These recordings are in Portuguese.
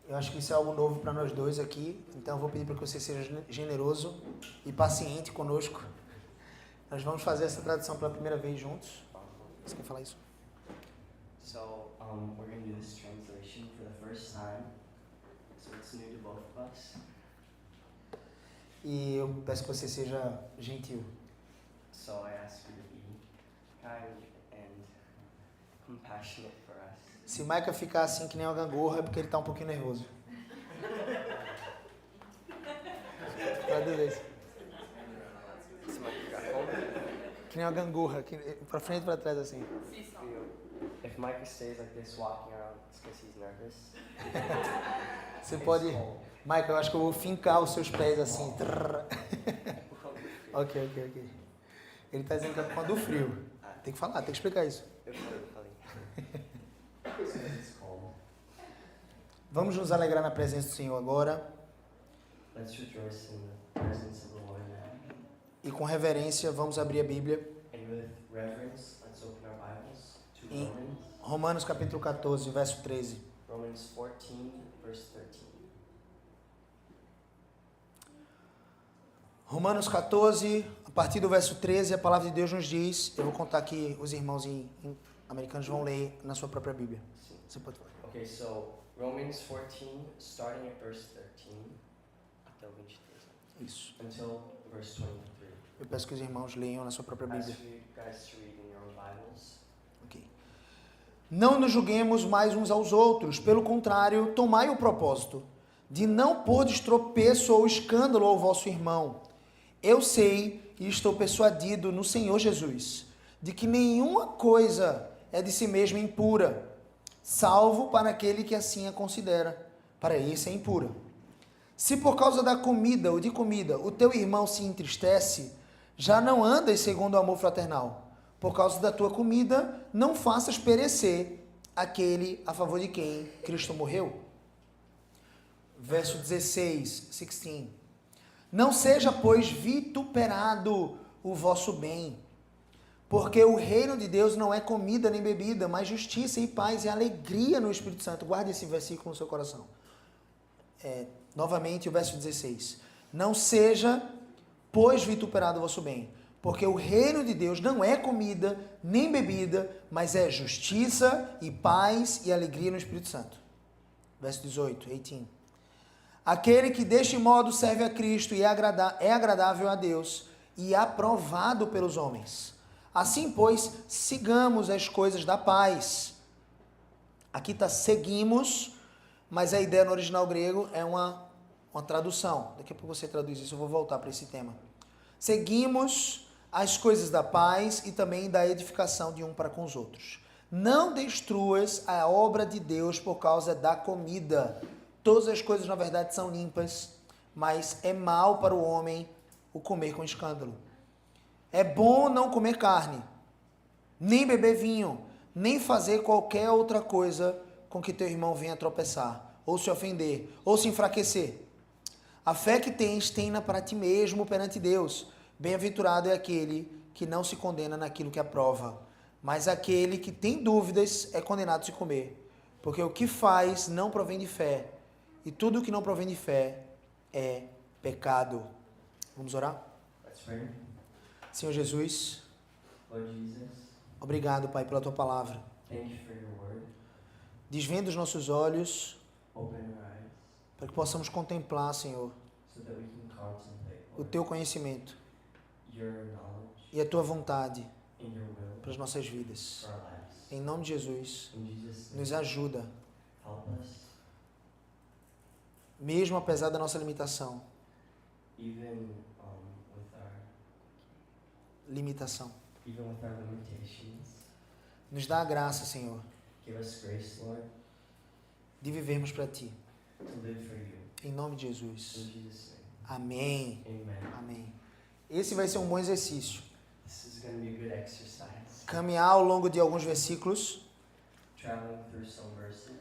Eu acho que isso é algo novo para nós dois aqui, então eu vou pedir para que você seja generoso e paciente conosco. Nós vamos fazer essa tradução pela primeira vez juntos. Você quer falar isso? So, we're going to do this translation for the first time. So it's new to both of us. E eu peço que você seja gentil. So I ask you to be kind and compassionate for us. Se Micah ficar assim que nem uma gangorra é porque ele está um pouquinho nervoso. Traduz isso. Esse microfone. Que nem uma gangorra, para frente e para trás assim. If Micah stays like this walking around, it's because he's nervous. Você pode... Micah, eu acho que eu vou fincar os seus pés assim. Ok. Ele está dizendo que é por conta do frio. Tem que falar, tem que explicar isso. Eu falei. Vamos nos alegrar na presença do Senhor agora. Let's rejoice in the presence of the Lord now. E com reverência vamos abrir a Bíblia. And with reverence, let's open our Bibles to Em Romans. Romanos capítulo 14, verso 13. Romans 14, verse 13. Romanos 14, a partir do verso 13, a palavra de Deus nos diz, eu vou contar aqui, os irmãos americanos vão ler na sua própria Bíblia. Sim. Você pode falar. Okay, so Romans 14, starting at verse 13, até o 23, Isso. until verse 23. Eu peço que os irmãos leiam na sua própria Ask Bíblia. you guys to read in your own Bibles. Ok. Não nos julguemos mais uns aos outros, pelo contrário, tomai o propósito de não pôr de tropeço ou escândalo ao vosso irmão. Eu sei e estou persuadido no Senhor Jesus, de que nenhuma coisa é de si mesma impura, salvo para aquele que assim a considera. Para esse é impura. Se por causa da comida ou de comida o teu irmão se entristece, já não andas segundo o amor fraternal. Por causa da tua comida, não faças perecer aquele a favor de quem Cristo morreu. Verso 16. Não seja, pois, vituperado o vosso bem, porque o reino de Deus não é comida nem bebida, mas justiça e paz e alegria no Espírito Santo. Guarde esse versículo no seu coração. Novamente o verso 16. Não seja, pois, vituperado o vosso bem, porque o reino de Deus não é comida nem bebida, mas é justiça e paz e alegria no Espírito Santo. Verso 18. Aquele que deste modo serve a Cristo e é agradável a Deus e aprovado pelos homens. Assim, pois, sigamos as coisas da paz. Aqui está seguimos, mas a ideia no original grego é uma tradução. Daqui a pouco você traduz isso, eu vou voltar para esse tema. Seguimos as coisas da paz e também da edificação de um para com os outros. Não destruas a obra de Deus por causa da comida. Todas as coisas, na verdade, são limpas, mas é mal para o homem o comer com escândalo. É bom não comer carne, nem beber vinho, nem fazer qualquer outra coisa com que teu irmão venha tropeçar, ou se ofender, ou se enfraquecer. A fé que tens, tenha para ti mesmo perante Deus. Bem-aventurado é aquele que não se condena naquilo que aprova, mas aquele que tem dúvidas é condenado a se comer, porque o que faz não provém de fé, e tudo o que não provém de fé é pecado. Vamos orar? Let's pray. Senhor Jesus, Lord Jesus, obrigado, Pai, pela Tua palavra. thank you for your word. Desvenda os nossos olhos Open our eyes para que possamos contemplar, Senhor, so that we can contemplate, o Lord, Teu conhecimento your knowledge e a Tua vontade and your will para as nossas vidas. for our lives. Em nome de Jesus, In Jesus' name, nos ajuda, help us, mesmo apesar da nossa limitação. Limitations, Nos dá a graça, Senhor, give us grace, Lord, de vivermos para Ti. to live for you. Em nome de In Jesus. Jesus' name, Amém. amen. Amém. Esse vai ser um bom exercício. This is going to be a good exercise. Caminhar ao longo de alguns versículos Traveling through some verses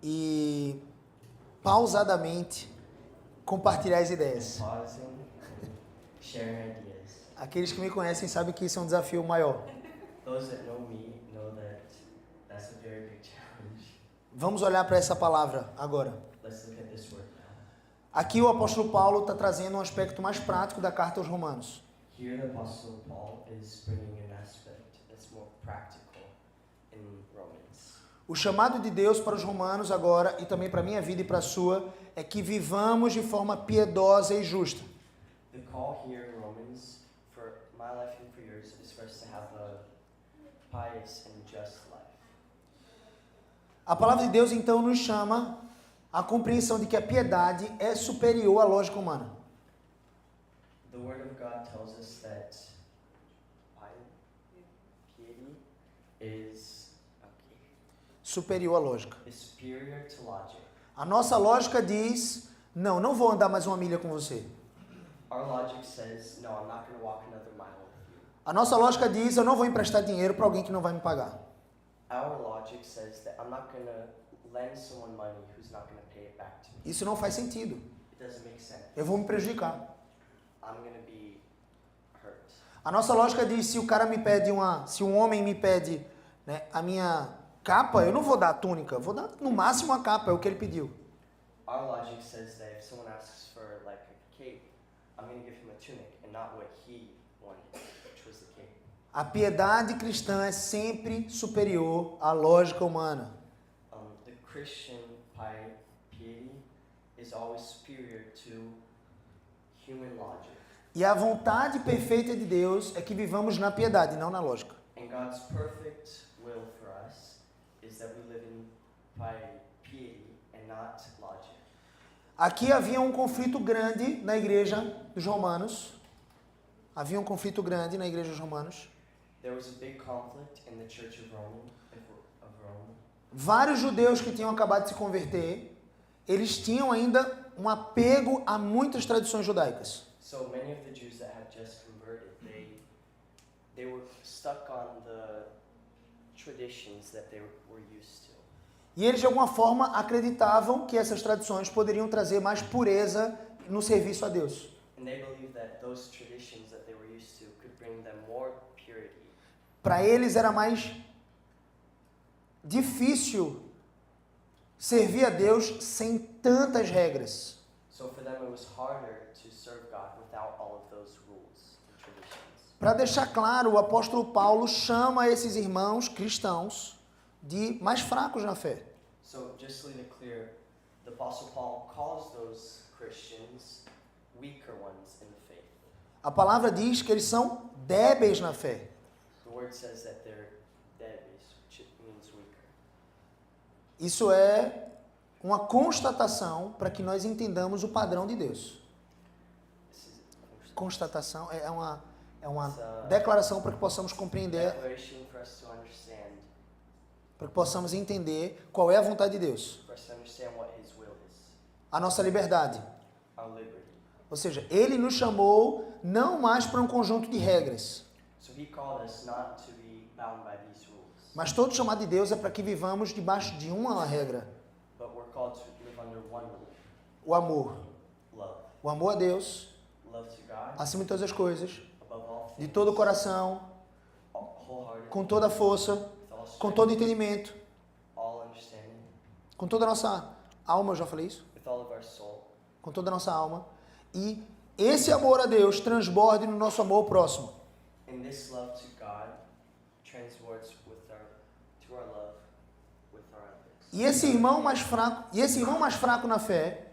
e pausadamente compartilhar as ideias. and pausing, sharing ideas. Aqueles que me conhecem sabem que isso é um desafio maior. Those that know me know that that's a very big challenge. Vamos olhar para essa palavra agora. let's look at this word now. Aqui o apóstolo Paulo está trazendo um aspecto mais prático da carta aos Romanos. Here the Apostle Paul is bringing an aspect that's more practical in Romans. O chamado de Deus para os romanos agora, e também para a minha vida e para a sua, é que vivamos de forma piedosa e justa. The call here in Romans for my life and for yours is for us to have a pious and just life. A palavra de Deus então nos chama à compreensão de que a piedade é superior à lógica humana. The Word of God tells us that piety is Superior à lógica. superior to logic. A nossa lógica diz, não vou andar mais uma milha com você. Our logic says, no, I'm not going to walk another mile with you. A nossa lógica diz, eu não vou emprestar dinheiro para alguém que não vai me pagar. Our logic says that I'm not going to lend someone money who's not going to pay it back to me. Isso não faz sentido. It doesn't make sense. Eu vou me prejudicar. I'm going to be hurt. A nossa lógica diz, se um homem me pede, né, a minha capa, eu não vou dar a túnica, vou dar no máximo a capa, é o que ele pediu. Our logic says that if someone asks for like a cape, I'm going to give him a tunic and not what he wanted, which was the cape. A piedade cristã é sempre superior à lógica humana. The Christian piety is always superior to human logic. E a vontade perfeita de Deus é que vivamos na piedade, não na lógica. And God's perfect will for us is that we live in piety and not logic. Aqui havia um conflito grande na igreja dos romanos. Havia um conflito grande na igreja dos romanos. There was a big conflict in the Church of Rome. Vários judeus que tinham acabado de se converter, eles tinham ainda um apego a muitas tradições judaicas. So many of the Jews that had just converted, they were stuck on the traditions that they were used to. E eles de alguma forma acreditavam que essas tradições poderiam trazer mais pureza no serviço a Deus. And they believed that those traditions that they were used to could bring them more purity. Para eles era mais difícil servir a Deus sem tantas regras. So for them it was harder to serve God without all of those rules and traditions. Para deixar claro, o apóstolo Paulo chama esses irmãos cristãos de mais fracos na fé. So just to leave it clear, the Apostle Paul calls those Christians weaker ones in the faith. A palavra diz que eles são débeis na fé. The word says that they're débeis, which means weaker. Isso é uma constatação para que nós entendamos o padrão de Deus. This is Constatação é uma It's a declaração para que possamos compreender, declaration for us to understand, para que possamos entender qual é a vontade de Deus. for us to understand what His will is, A nossa liberdade. our liberty. Ou seja, Ele nos chamou não mais para um conjunto de regras, So He called us not to be bound by these rules, mas todo chamado de Deus é para que vivamos debaixo de uma regra, but we're called to live under one rule: o amor. love. O amor a Deus, Love to God acima de todas as coisas, above all de things, todo o coração, wholehearted, com toda a força, with all com strength, todo entendimento, all understanding, com toda a nossa alma, eu já falei isso? with all of our soul. Com toda a nossa alma. E esse amor a Deus transborde no nosso amor ao próximo. And this love to God transwords to our love with our others. E esse irmão mais fraco na fé,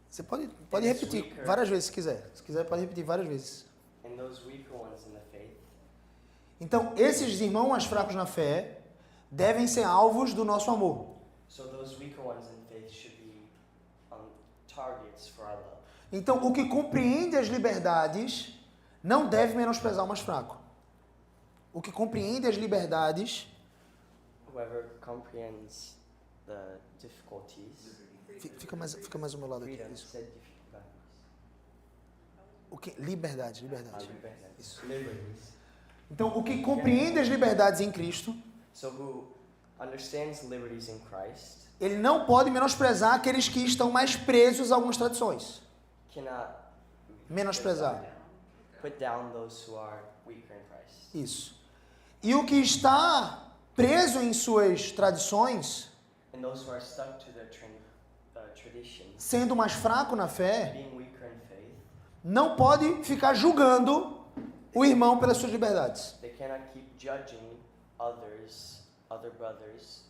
você pode repetir várias vezes se quiser. Se quiser, pode repetir várias vezes. And those weaker ones in the faith, Então, esses irmãos mais fracos na fé devem ser alvos do nosso amor. so those weaker ones in faith should be targets for our love. Então, o que compreende as liberdades não deve menosprezar o mais fraco. O que compreende as liberdades Whoever comprehends the difficulties, fica mais ao meu lado aqui. freedom, Isso. said difficulties. O que liberdade. Liberties. Isso. Liberties. Então, o que compreende as liberdades em Cristo, So who understands liberties in Christ ele não pode menosprezar aqueles que estão mais presos a algumas tradições. cannot Menosprezar. put down those who are weaker in Christ. Isso. E o que está preso em suas tradições, And those who are stuck to their traditions, sendo mais fraco na fé, being weaker in faith, não pode ficar julgando o irmão pelas suas liberdades. they cannot keep judging other brothers,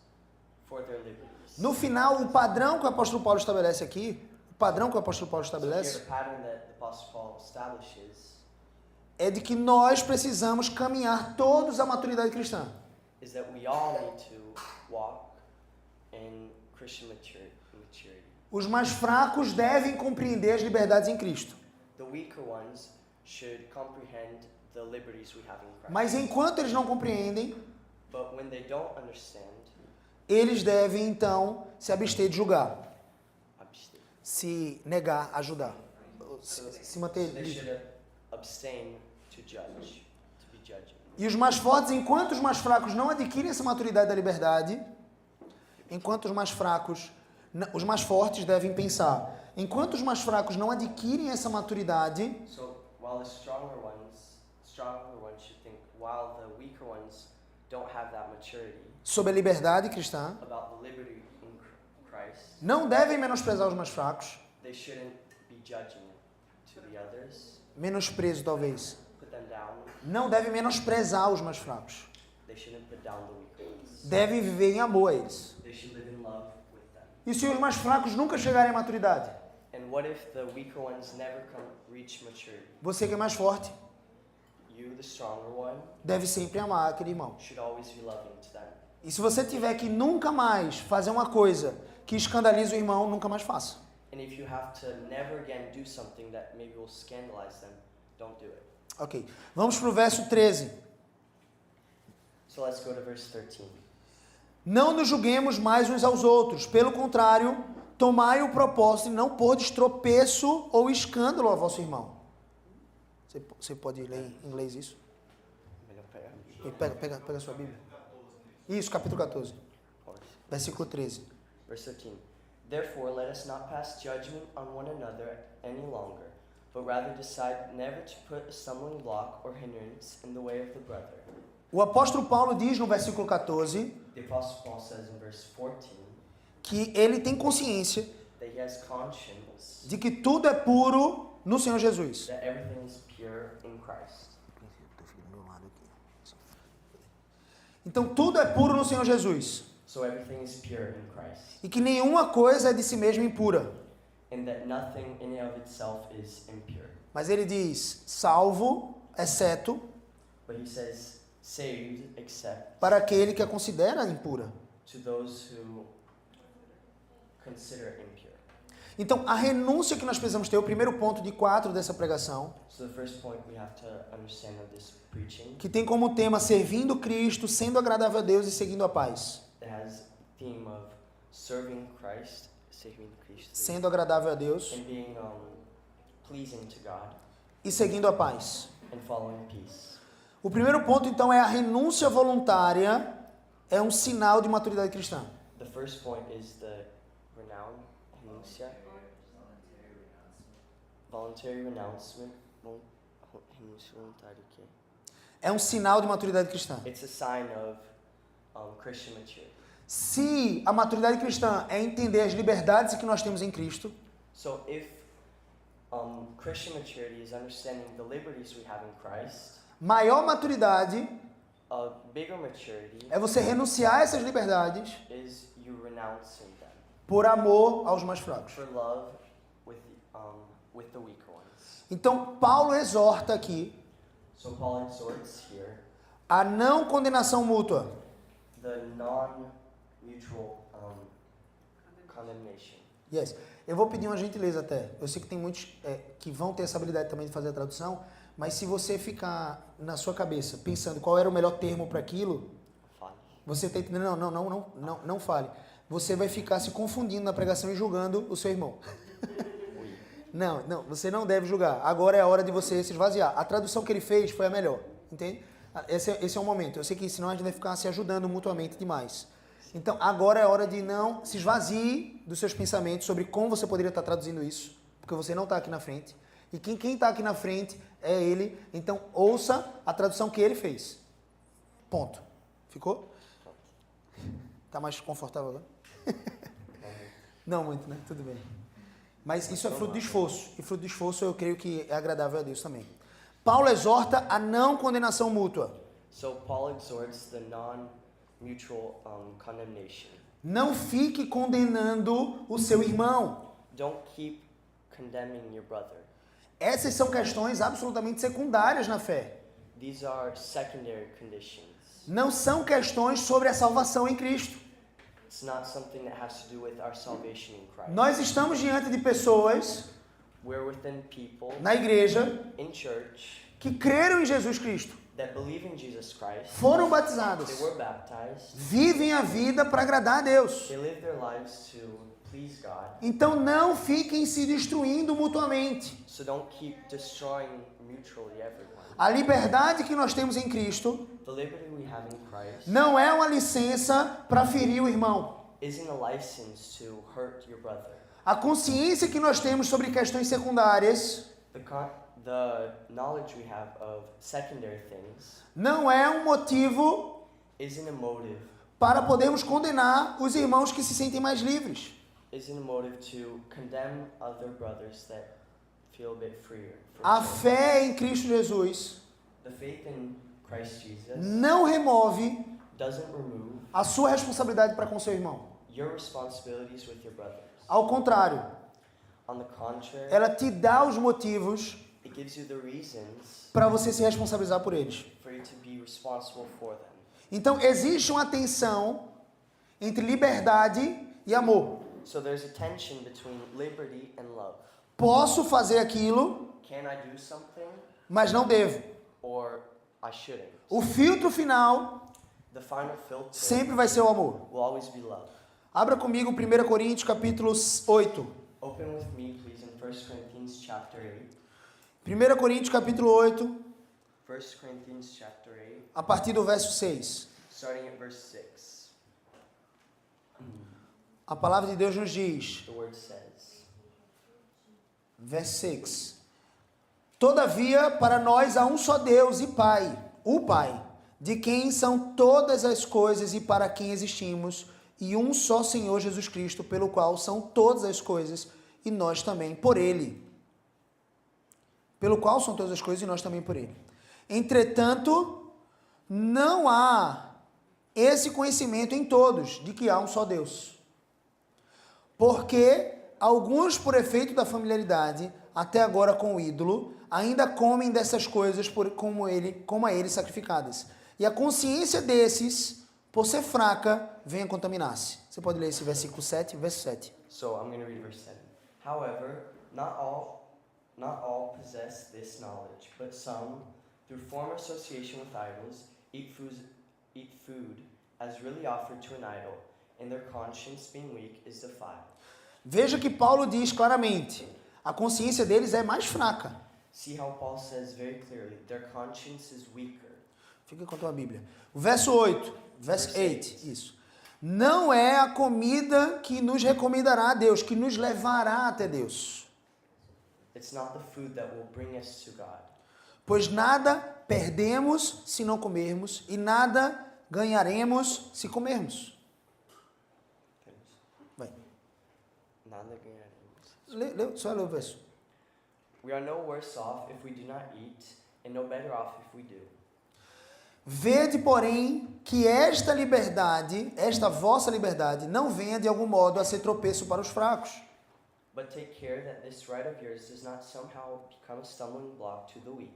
for their liberties. No final, o padrão que o apóstolo Paulo estabelece aqui, So here, the pattern that the Apostle Paul establishes é de que nós precisamos caminhar todos à maturidade cristã. is that we all need to walk in Christian maturity. Os mais fracos devem compreender as liberdades em Cristo. The weaker ones should comprehend the liberties we have in Christ. Mas enquanto eles não compreendem, But when they don't understand, eles devem então se abster de julgar, abstain. se negar a ajudar, se manter They livre. should abstain to judge, to be judging. E os mais fortes, enquanto os mais fracos não adquirem essa maturidade da liberdade, enquanto os mais fortes devem pensar, enquanto os mais fracos não adquirem essa maturidade, So while the stronger ones should think, while the weaker ones don't have that maturity sobre a liberdade cristã, about the liberty in Christ, não devem menosprezar os mais fracos, they shouldn't be judging to the others, menosprezo talvez, put them down. não devem menosprezar os mais fracos, They shouldn't put down the weaker ones. devem viver em amor a eles. They should live in love with them. E se os mais fracos nunca chegarem à maturidade? And what if the weaker ones never reach maturity? Você que é mais forte, You, the stronger one, deve sempre amar aquele irmão. should always be loving to them. E se você tiver que nunca mais fazer uma coisa que escandalize o irmão, nunca mais faça. And if you have to never again do something that maybe will scandalize them, don't do it. Ok. Vamos para o verso 13. So let's go to verse 13. Não nos julguemos mais uns aos outros. Pelo contrário, tomai o propósito de não pôr de tropeço ou escândalo ao vosso irmão. Você pode ler em inglês isso? Pega a sua Bíblia. Isso, capítulo 14. Versículo 13. Verse 13. Therefore, let us not pass judgment on one another any longer, but rather decide never to put a stumbling block or hindrance in the way of the brother. O apóstolo Paulo diz no versículo 14 The Apostle Paul says in verse 14 que ele tem consciência that he has conscience de que tudo é puro no Senhor Jesus. that everything is pure in Christ. Então tudo é puro no Senhor Jesus. So everything is pure in Christ. E que nenhuma coisa é de si mesma impura. And that nothing in and of itself is impure. Mas ele diz, salvo, exceto, But he says, saved except para aquele que a considera impura. to those who consider it impure. Então, a renúncia que nós precisamos ter, o primeiro ponto de 4 dessa pregação, So the first point we have to understand of this preaching que tem como tema servindo Cristo, sendo agradável a Deus e seguindo a paz. that has theme of serving Christ, Sendo agradável a Deus and being pleasing to God e seguindo a paz. and following peace. O primeiro ponto, então, é a renúncia voluntária, é um sinal de maturidade cristã. The first point is the renuncia, voluntary renouncement, renúncia voluntária. É um sinal de maturidade cristã. It's a sign of Christian maturity. Se a maturidade cristã é entender as liberdades que nós temos em Cristo, So if Christian maturity is understanding the liberties we have in Christ, maior maturidade a bigger maturity é você renunciar a essas liberdades is you renouncing them por amor aos mais fracos. for love with the weaker ones. Então, Paulo exorta aqui So Paul exhorts here a não condenação mútua. the non-mutual condemnation. Yes. Eu vou pedir uma gentileza até. Eu sei que tem muitos que vão ter essa habilidade também de fazer a tradução, mas se você ficar na sua cabeça pensando qual era o melhor termo para aquilo, Fale. você está entendendo? Não fale. Você vai ficar se confundindo na pregação e julgando o seu irmão. Não, você não deve julgar. Agora é a hora de você se esvaziar. A tradução que ele fez foi a melhor, entende? Esse é o momento. Eu sei que senão a gente vai ficar se ajudando mutuamente demais. Então, agora é a hora de não se esvazie dos seus pensamentos sobre como você poderia estar traduzindo isso, porque você não está aqui na frente. E quem está aqui na frente é ele. Então, ouça a tradução que ele fez. Ponto. Ficou? Tá mais confortável agora? Não muito, né? Tudo bem. Mas isso é fruto de esforço. E fruto de esforço eu creio que é agradável a Deus também. Paulo exorta a não condenação mútua. So Paul exhorts the non-mutual condemnation. Não fique condenando o seu irmão. Don't keep condemning your brother. Essas são questões absolutamente secundárias na fé. These are secondary conditions. Não são questões sobre a salvação em Cristo. It's not something that has to do with our salvation in Christ. Nós estamos diante de pessoas We're within people na igreja in church que creram em Jesus Cristo, that believe in Jesus Christ. foram batizados, They were baptized. vivem a vida para agradar a Deus. They live their lives to please God. Então não fiquem se destruindo mutuamente. So don't keep destroying mutually everyone. A liberdade que nós temos em Cristo The liberty we have in Christ não é uma licença para ferir o irmão. isn't a license to hurt your brother. A consciência que nós temos sobre questões secundárias The knowledge we have of secondary things não é um motivo isn't a motive. para podermos condenar os irmãos que se sentem mais livres. Isn't a motive to condemn other brothers that feel a bit freer. A fé em Cristo Jesus The faith in Christ Jesus não remove doesn't remove a sua responsabilidade para com seu irmão. your responsibilities with your brothers. Ao contrário, On the contrary, ela te dá os motivos it gives you the reasons para você se responsabilizar por eles. for you to be responsible for them. Então, existe uma tensão entre liberdade e amor. So there's a tension between liberty and love. Posso fazer aquilo, Can I do something mas não devo. or I shouldn't? O filtro final The final filter sempre vai ser o amor. will always be love. Abra comigo 1 Coríntios capítulo 8. Open with me, please, in 1 Corinthians chapter 8. 1 Coríntios capítulo 8, 1 Corinthians chapter 8, a partir do verso 6. starting at verse 6. A palavra de Deus nos diz, The word says, verso 6. Todavia, para nós há um só Deus e Pai, o Pai, de quem são todas as coisas e para quem existimos, e um só Senhor Jesus Cristo, pelo qual são todas as coisas, e nós também por Ele. Pelo qual são todas as coisas, e nós também por Ele. Entretanto, não há esse conhecimento em todos, de que há um só Deus. Porque alguns, por efeito da familiaridade, até agora com o ídolo, ainda comem dessas coisas como a ele sacrificadas. E a consciência desses, por ser fraca, vem a contaminar-se. Você pode ler esse versículo 7, verso 7. so I'm going to read verse 7. However, not all possess this knowledge, but some, through former association with idols, eat food as really offered to an idol, and their conscience, being weak, is defiled. Veja que Paulo diz claramente, a consciência deles é mais fraca. See how Paul says very clearly, their conscience is weaker. Fica com a tua Bíblia. O verso 8, verso 8, isso. Não é a comida que nos recomendará a Deus, que nos levará até Deus. It's not the food that will bring us to God. Pois nada perdemos se não comermos, e nada ganharemos se comermos. Vai. Nada ganharemos. Só lê o verso. We are no worse off if we do not eat, and no better off if we do. Vede, porém, que esta liberdade, esta vossa liberdade, não venha de algum modo a ser tropeço para os fracos. But take care that this right of yours does not somehow become a stumbling block to the weak.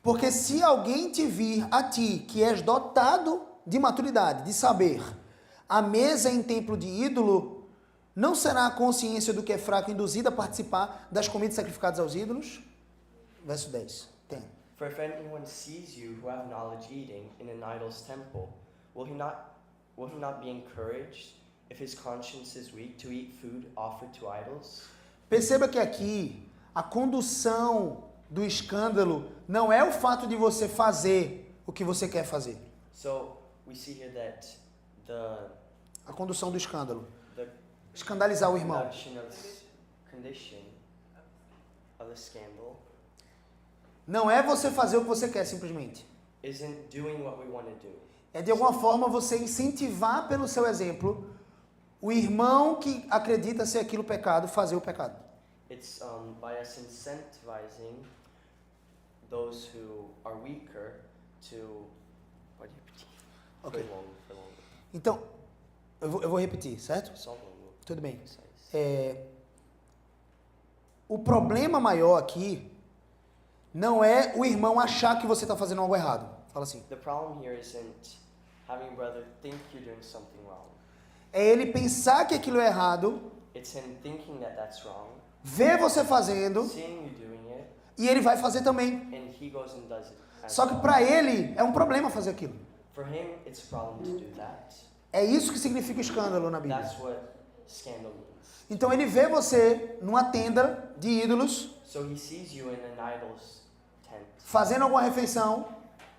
Porque se alguém te vir a ti, que és dotado de maturidade, de saber, a mesa em templo de ídolo, não será a consciência do que é fraco induzida a participar das comidas sacrificadas aos ídolos? Verso 10. Tem. For if anyone sees you who have knowledge eating in an idol's temple, will he not be encouraged, if his conscience is weak, to eat food offered to idols? Perceba que aqui a condução do escândalo não é o fato de você fazer o que você quer fazer. So we see here that A condução do escândalo. the Escandalizar o irmão. condition of the scandal Não é você fazer o que você quer simplesmente. isn't doing what we want to do. É de alguma forma você incentivar pelo seu exemplo o irmão que acredita ser aquilo pecado, fazer o pecado. It's by us incentivizing those who are weaker to. Pode repetir. Ok. Foi longo. Então, eu vou repetir, certo? Só longo. Tudo bem. Precise. O problema maior aqui não é o irmão achar que você está fazendo algo errado. Fala assim. The problem here isn't having a brother think you're doing something wrong. É ele pensar que aquilo é errado, It's him thinking that that's wrong, ver você fazendo seeing you doing it, e ele vai fazer também. and he goes and does it. as Só que well. para ele é um problema fazer aquilo. For him, it's a problem to do that. É isso que significa escândalo na Bíblia. That's what scandal means. Então ele vê você numa tenda de ídolos, So he sees you in an idol's tent, fazendo alguma refeição.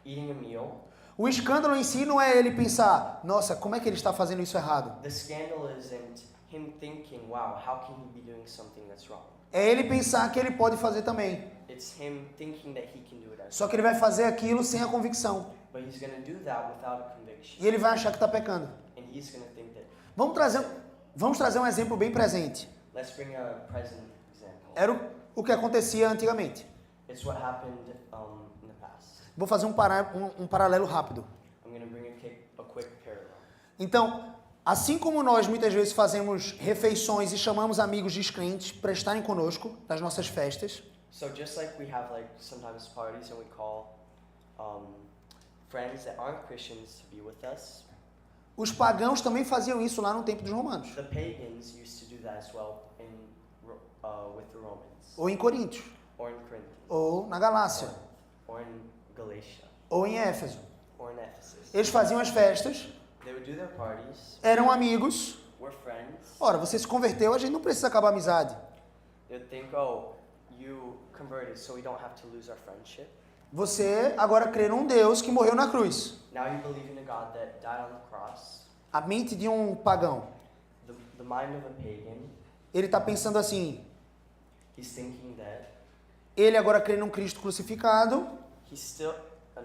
eating a meal. O escândalo em si não é ele pensar, nossa, como é que ele está fazendo isso errado? The scandal isn't him thinking, wow, how can he be doing something that's wrong? É ele pensar que ele pode fazer também. It's him thinking that he can do it as Só que ele vai fazer aquilo sem a convicção. But he's going to do that without a conviction. E ele vai achar que está pecando. And he's going to think that. Vamos trazer um exemplo bem presente. Let's bring a present example. Era o que acontecia antigamente. It's what happened in the past. Vou fazer um paralelo rápido. I'm going to bring a quick parallel. Então, assim como nós muitas vezes fazemos refeições e chamamos amigos descrentes para estarem conosco nas nossas festas, So just like we have like sometimes parties and we call friends that aren't Christians to be with us, os pagãos também faziam isso lá no tempo dos romanos, the pagans used to do that as well with the Romans, ou em Corinto, or in Corinth, ou na Galácia, or in Galatia, ou em Éfeso. or in Ephesus. Eles faziam as festas, They would do their parties, eram amigos. were friends. Ora, você se converteu, a gente não precisa acabar a amizade. They would think, oh, you converted, so we don't have to lose our friendship. Você agora crê num Deus que morreu na cruz. Now you believe in a God that died on the cross. A mente de um pagão. The mind of a pagan, Ele está pensando assim, he's thinking that ele agora crê num Cristo crucificado, he's still,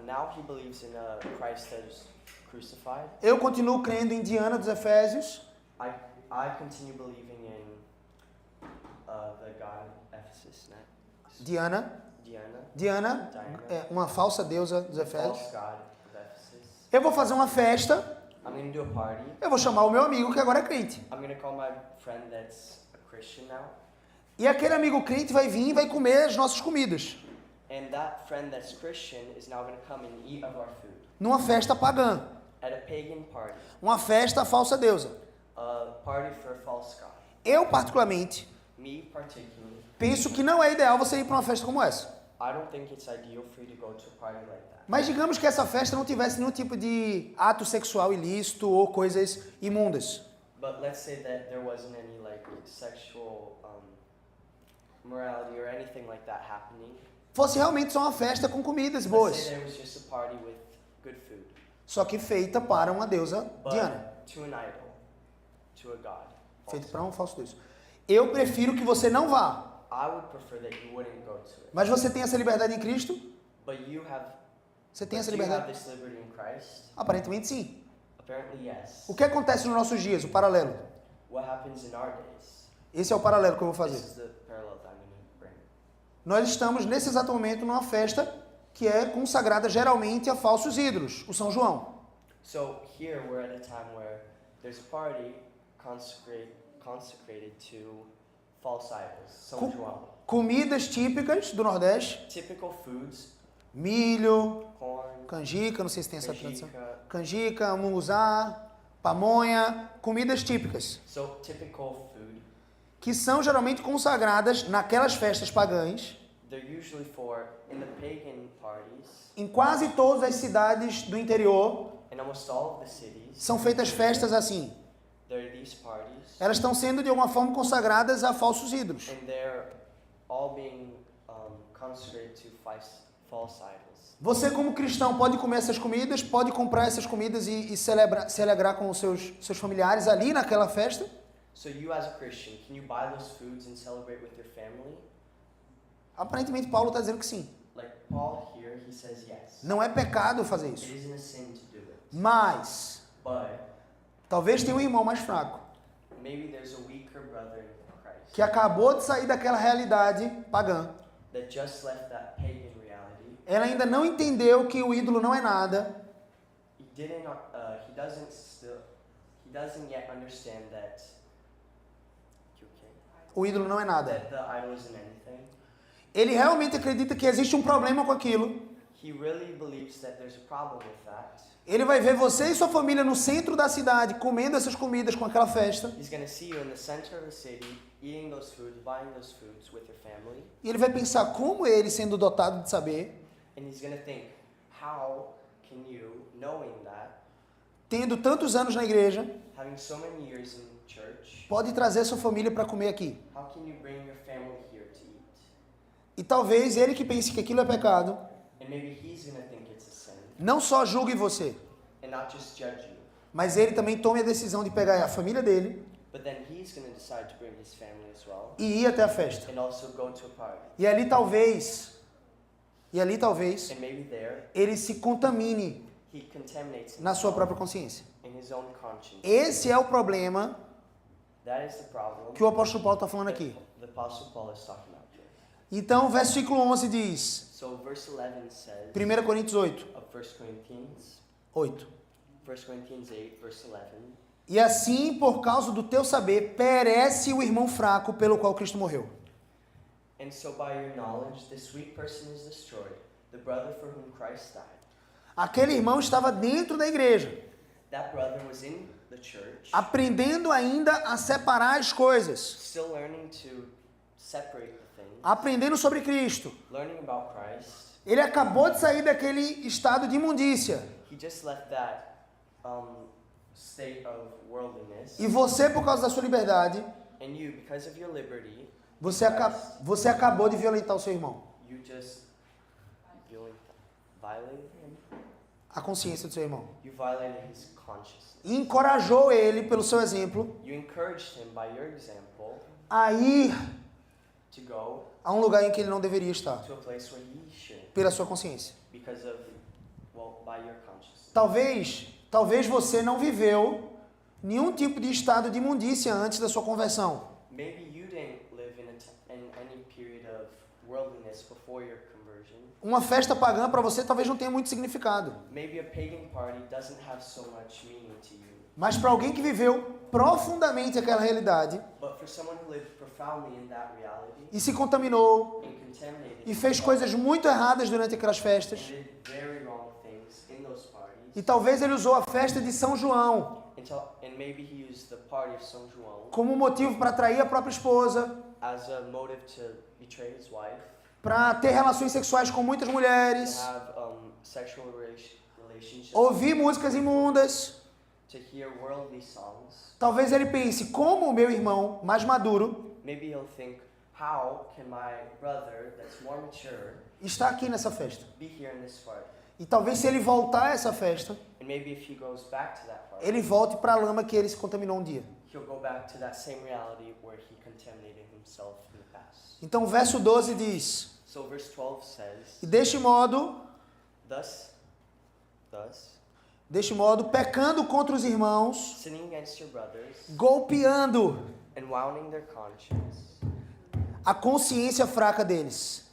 now he believes in a Christ that is crucified. eu continuo crendo em Diana dos Efésios, I continue believing in the God of Ephesus, né? Diana Diana, é uma falsa deusa dos Efésios. false God of Ephesus. Eu vou fazer uma festa, I'm going to do a party. eu vou chamar o meu amigo que agora é crente. I'm going to call my friend that's a Christian now. E aquele amigo crente vai vir e vai comer as nossas comidas. And that friend that's Christian is now going to come and eat of our food. Numa festa pagã. At a pagan party. Uma festa à falsa deusa. A party for a false God. Eu, particularmente, Me particularly, penso que não é ideal você ir para uma festa como essa. I don't think it's ideal for you to go to a party like that. Mas digamos que essa festa não tivesse nenhum tipo de ato sexual ilícito ou coisas imundas. But let's say that there wasn't any like sexual morality or anything like that happening. Fosse realmente só uma festa com comidas Let's boas. say there was just a party with good food. Só que feita para uma deusa But Diana. to an idol, to a god. Feito false para god. um falso deus. Eu prefiro que você não vá. I would prefer that you wouldn't go to it. Mas você tem essa liberdade em Cristo? But you have, Você tem but essa do you have liberdade? this liberty in Christ? Aparentemente sim. Apparently yes. O que acontece nos nossos dias? O paralelo. What happens in our days? Esse é o paralelo que eu vou This fazer. is the parallel that I'm going to bring. Nós estamos nesse exato momento numa festa que é consagrada geralmente a falsos ídolos, o São João. So here we're at a time where there's a party consecrated to false idols. São João. Comidas típicas do Nordeste, Typical foods, milho, corn, canjica, não sei se tem essa tradução. canjica. Canjica, munguzá, pamonha, comidas típicas, So typical food. que são geralmente consagradas naquelas festas pagãs, They're usually for in the pagan parties. em quase todas as cidades do interior, In almost all of the cities, são feitas festas assim. there are these parties, Elas estão sendo de alguma forma consagradas a falsos ídolos. and they're all being consecrated to false idols. Você como cristão pode comer essas comidas, pode comprar essas comidas e se alegrar com os seus familiares ali naquela festa. So you as a Christian, can you buy those foods and celebrate with your family? Aparentemente Paulo está dizendo que sim. Like Paul here, he says yes. Não é pecado fazer It isso. isn't a sin to do it. Mas, But talvez tenha um irmão mais fraco, maybe there's a weaker brother in Christ que acabou de sair daquela realidade pagã. that just left that pagan reality. Ela ainda não entendeu que o ídolo não é nada. He doesn't yet understand that. O ídolo não é nada. That the idol isn't anything. Ele realmente acredita que existe um problema com aquilo. He really believes that there's a problem with that. Ele vai ver você e sua família no centro da cidade, comendo essas comidas com aquela festa. He's going to see you in the center of the city, eating those foods, buying those foods with your family. E ele vai pensar como ele, sendo dotado de saber, And he's going to think, how can you, knowing that, tendo tantos anos na igreja, having so many years in church, pode trazer sua família para comer aqui. how can you bring your family here to eat? E talvez ele que pense que aquilo é pecado, And maybe he's going to think it's a sin, não só julgue você, and not just judge you, mas ele também tome a decisão de pegar a família dele but then he's going to decide to bring his family as well, e ir até a festa. and also go to a party. E ali talvez, And maybe there, ele se contamine he contaminates na sua himself própria consciência. in his own conscience. Esse é o problema That is the problem que o apóstolo Paulo está falando aqui. the Apostle Paul is talking about here. Então, versículo 11 diz, So verse 11 says 1 Coríntios 8, of 1 Corinthians 8. 8, verse 11. E assim, por causa do teu saber, perece o irmão fraco pelo qual Cristo morreu. And so by your knowledge, this weak person is destroyed, the brother for whom Christ died. Aquele irmão estava dentro da igreja, That brother was in the church, aprendendo ainda a separar as coisas, still learning to separate the things, aprendendo sobre Cristo. learning about Christ. Ele acabou de sair daquele estado de imundícia. He just left that state of worldliness. E você, por causa da sua liberdade, And you, because of your liberty, você acabou de violentar o seu irmão. you just violated him. A consciência do seu irmão. You violated his consciousness. E encorajou ele, pelo seu exemplo, You encouraged him by your example a ir to go a um lugar em que ele não deveria estar, to a place where he shouldn't pela sua consciência. because of, by your consciousness. Talvez você não viveu nenhum tipo de estado de imundícia antes da sua conversão. Maybe you didn't live in any period of worldliness before your conversion. Uma festa pagã para você talvez não tenha muito significado. Maybe a pagan party doesn't have so much meaning to you. Mas para alguém que viveu profundamente aquela realidade But for someone who lived profoundly in that reality e se contaminou and contaminated e fez himself coisas muito erradas durante aquelas and festas, did very wrong things in those parties, e talvez ele usou a festa de São João and maybe he used the party of São João como motivo para atrair a própria esposa, as a motive to betray his wife, para ter relações sexuais com muitas to mulheres, have sexual relationships, ouvir músicas imundas. to hear worldly songs. Talvez ele pense, como o meu irmão mais maduro Maybe he'll think, how can my brother that's more mature está aqui nessa festa? be here in this party? E talvez se ele voltar a essa festa, And maybe if he goes back to that party, ele volte para a lama que ele se contaminou um dia. he'll go back to that same reality where he contaminated himself in the past. Então o verso 12 diz, So verse 12 says, e deste modo, Thus, pecando contra os irmãos, sinning against your brothers golpeando and wounding their conscience, a consciência fraca deles.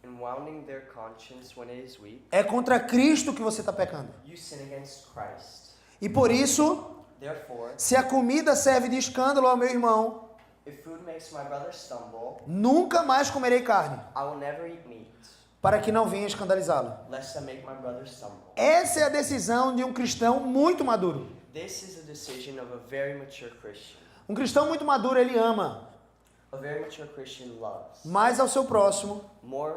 and wounding their conscience when it is weak, É contra Cristo que você está pecando. you sin against Christ. E por isso, Therefore, se a comida serve de escândalo ao meu irmão, if food makes my brother stumble, nunca mais comerei carne, I will never eat meat, para que não venha escandalizá-lo. lest I make my brother stumble. Essa é a decisão de um cristão muito maduro. This is a decision of a very mature Christian. Um cristão muito maduro, ele ama A very mature Christian loves mais ao seu próximo more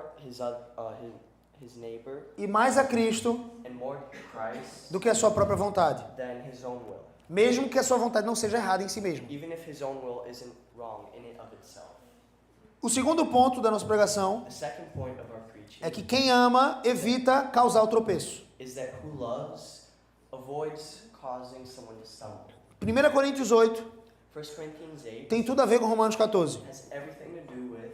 his neighbor e mais a Cristo and more Christ do que a sua própria vontade, than his own will, mesmo que a sua vontade não seja errada em si mesmo. even if his own will isn't wrong in and of itself. O segundo ponto da nossa pregação The second point of our preaching é que quem ama evita causar o tropeço. is that who loves avoids causing someone to stumble. 1 Coríntios 8 1 Corinthians 8 tem tudo a ver com Romanos 14. has everything to do with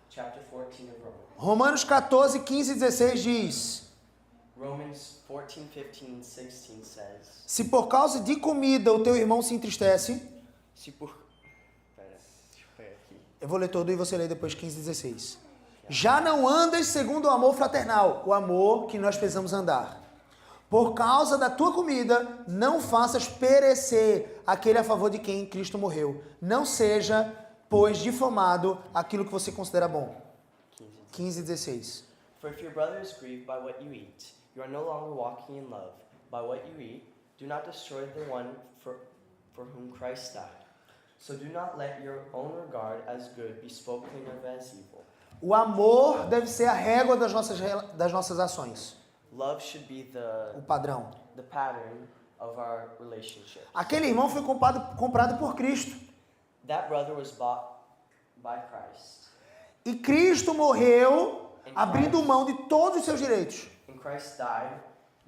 chapter 14 of Romans. Romanos 14, 15 e 16 diz: Romans 14, 15, and 16 says, Se por causa de comida o teu irmão se entristece, se por... Pera, deixa eu pegar aqui. eu vou ler todo e você lê depois 15 e 16. Já não andas segundo o amor fraternal, o amor que nós precisamos andar. Por causa da tua comida, não faças perecer aquele a favor de quem Cristo morreu. Não seja, pois, difamado aquilo que você considera bom. 15 e 16. For if your brother is grieved by what you eat, you are no longer walking in love. By what you eat, do not destroy the one for whom Christ died. So do not let your own regard as good be spoken of as evil. O amor deve ser a régua das nossas ações. Love should be O padrão. the pattern of our relationship. Aquele irmão foi comprado por Cristo. That brother was bought by Christ. E Cristo morreu abrindo mão de todos os seus direitos. And Christ died,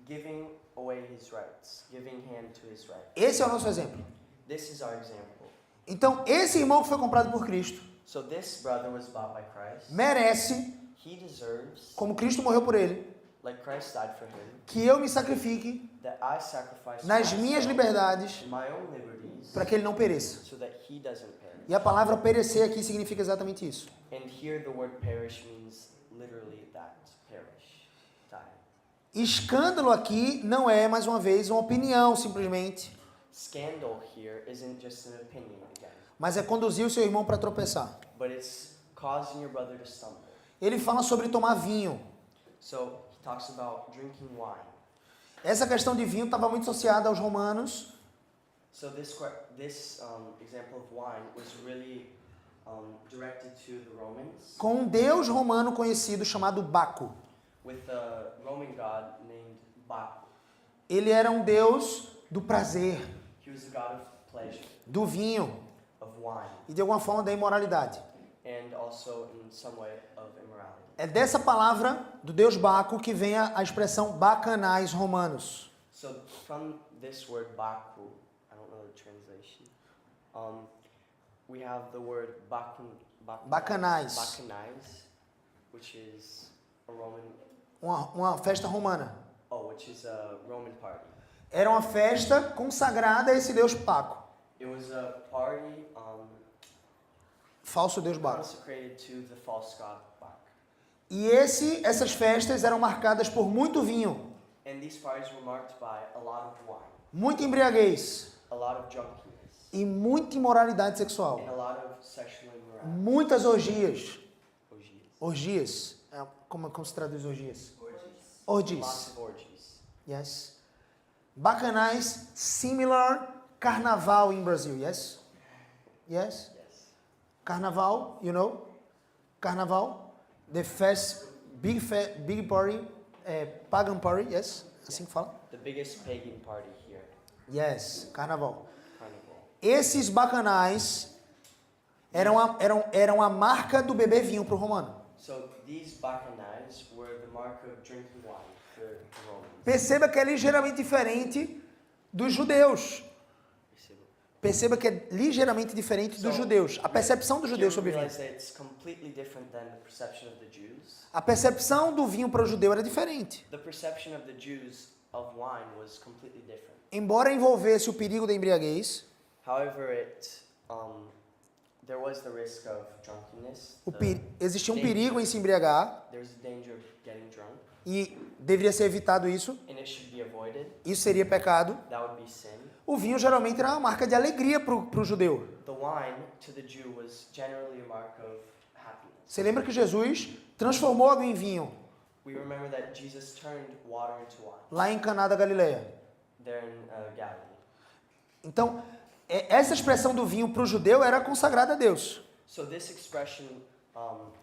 giving away his rights, giving hand to his rights. Esse é o nosso exemplo. This is our example. Então, esse irmão que foi comprado por Cristo So this brother was bought by Christ. merece, He deserves, como Cristo morreu por ele, like Christ died for him, que eu me sacrifique that I sacrifice nas minhas myself liberdades in my own liberties para que ele não pereça. so that he doesn't perish. E a palavra perecer aqui significa exatamente isso. And here the word perish means literally that, perish, die. Escândalo aqui não é, mais uma vez, uma opinião simplesmente, Scandal here isn't just an opinion again, mas é conduzir o seu irmão para tropeçar. but it's causing your brother to stumble. Ele fala sobre tomar vinho. So he talks about drinking wine. Essa questão de vinho estava muito associada aos romanos, So this example of wine was really directed to the Romans com um deus romano conhecido chamado Baco. with a Roman god named Bacchus. Ele era um deus do prazer, He was the god of pleasure, do vinho of wine, e de alguma forma da imoralidade. and also in some way of immorality. É dessa palavra, do deus Baco, que vem a expressão bacanais romanos. So from this word Bacchus, I don't know the translation, we have the word Bacanais. Bacchanais, which is a Roman, Uma festa romana. which is a Roman party. Era uma festa consagrada a esse deus Baco, It was a party falso deus Baco. consecrated to the false god Bacchus. E essas festas eram marcadas por muito vinho, And these parties were marked by a lot of wine, muita embriaguez a lot of drunkenness, e muita imoralidade sexual. and a lot of sexual immorality. Muitas orgias. Orgies. Orgias. Como se traduz orgias? Lots Orgies. of orgies. Yes. Bacanais, similar carnaval in Brazil. Yes? Yes? Yes. Carnaval, you know? Carnaval. The first big party, pagan party, yes? Assim que fala? The biggest pagan party here, Yes, carnaval. Carnival. Esses bacanais eram a marca do beber vinho para o romano. So these bacchanals were the mark of drinking wine for the Romans. Perceba que é ligeiramente diferente dos judeus. Perceba que é ligeiramente diferente dos judeus. A percepção dos judeus sobre vinho. realize that it's completely different than the perception of the Jews. A percepção do vinho para o judeu era diferente. The perception of the Jews of wine was completely different. Embora envolvesse o perigo da embriaguez, However, there was the risk of drunkenness. existia um perigo em se embriagar There's a danger of getting drunk, e deveria ser evitado isso. and it should be avoided. Isso seria pecado. That would be sin. O vinho geralmente era uma marca de alegria para o judeu. The wine to the Jew was generally a mark of happiness. Você lembra que Jesus transformou água em vinho We remember that Jesus turned water into wine lá em Caná da Galileia. there in Galilee. Então, essa expressão do vinho para o judeu era consagrada a Deus. So this expression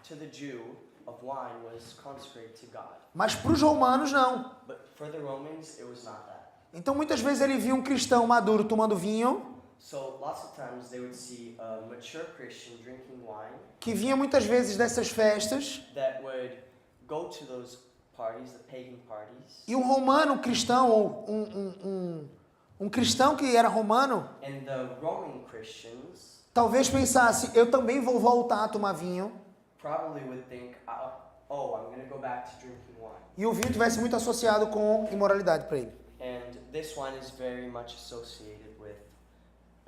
to the Jew of wine was consecrated to God. Mas para os romanos, não. But for the Romans, it was not that. Então, muitas vezes ele via um cristão maduro tomando vinho, So lots of times they would see a mature Christian drinking wine que vinha muitas vezes dessas festas, that would go to those parties, the pagan parties, e um romano cristão, ou um cristão que era romano, and the Roman Christians talvez pensasse, eu também vou voltar a tomar vinho, probably would think, oh, I'm going to go back to drinking wine. E o vinho tivesse muito associado com imoralidade para ele. And this wine is very much associated with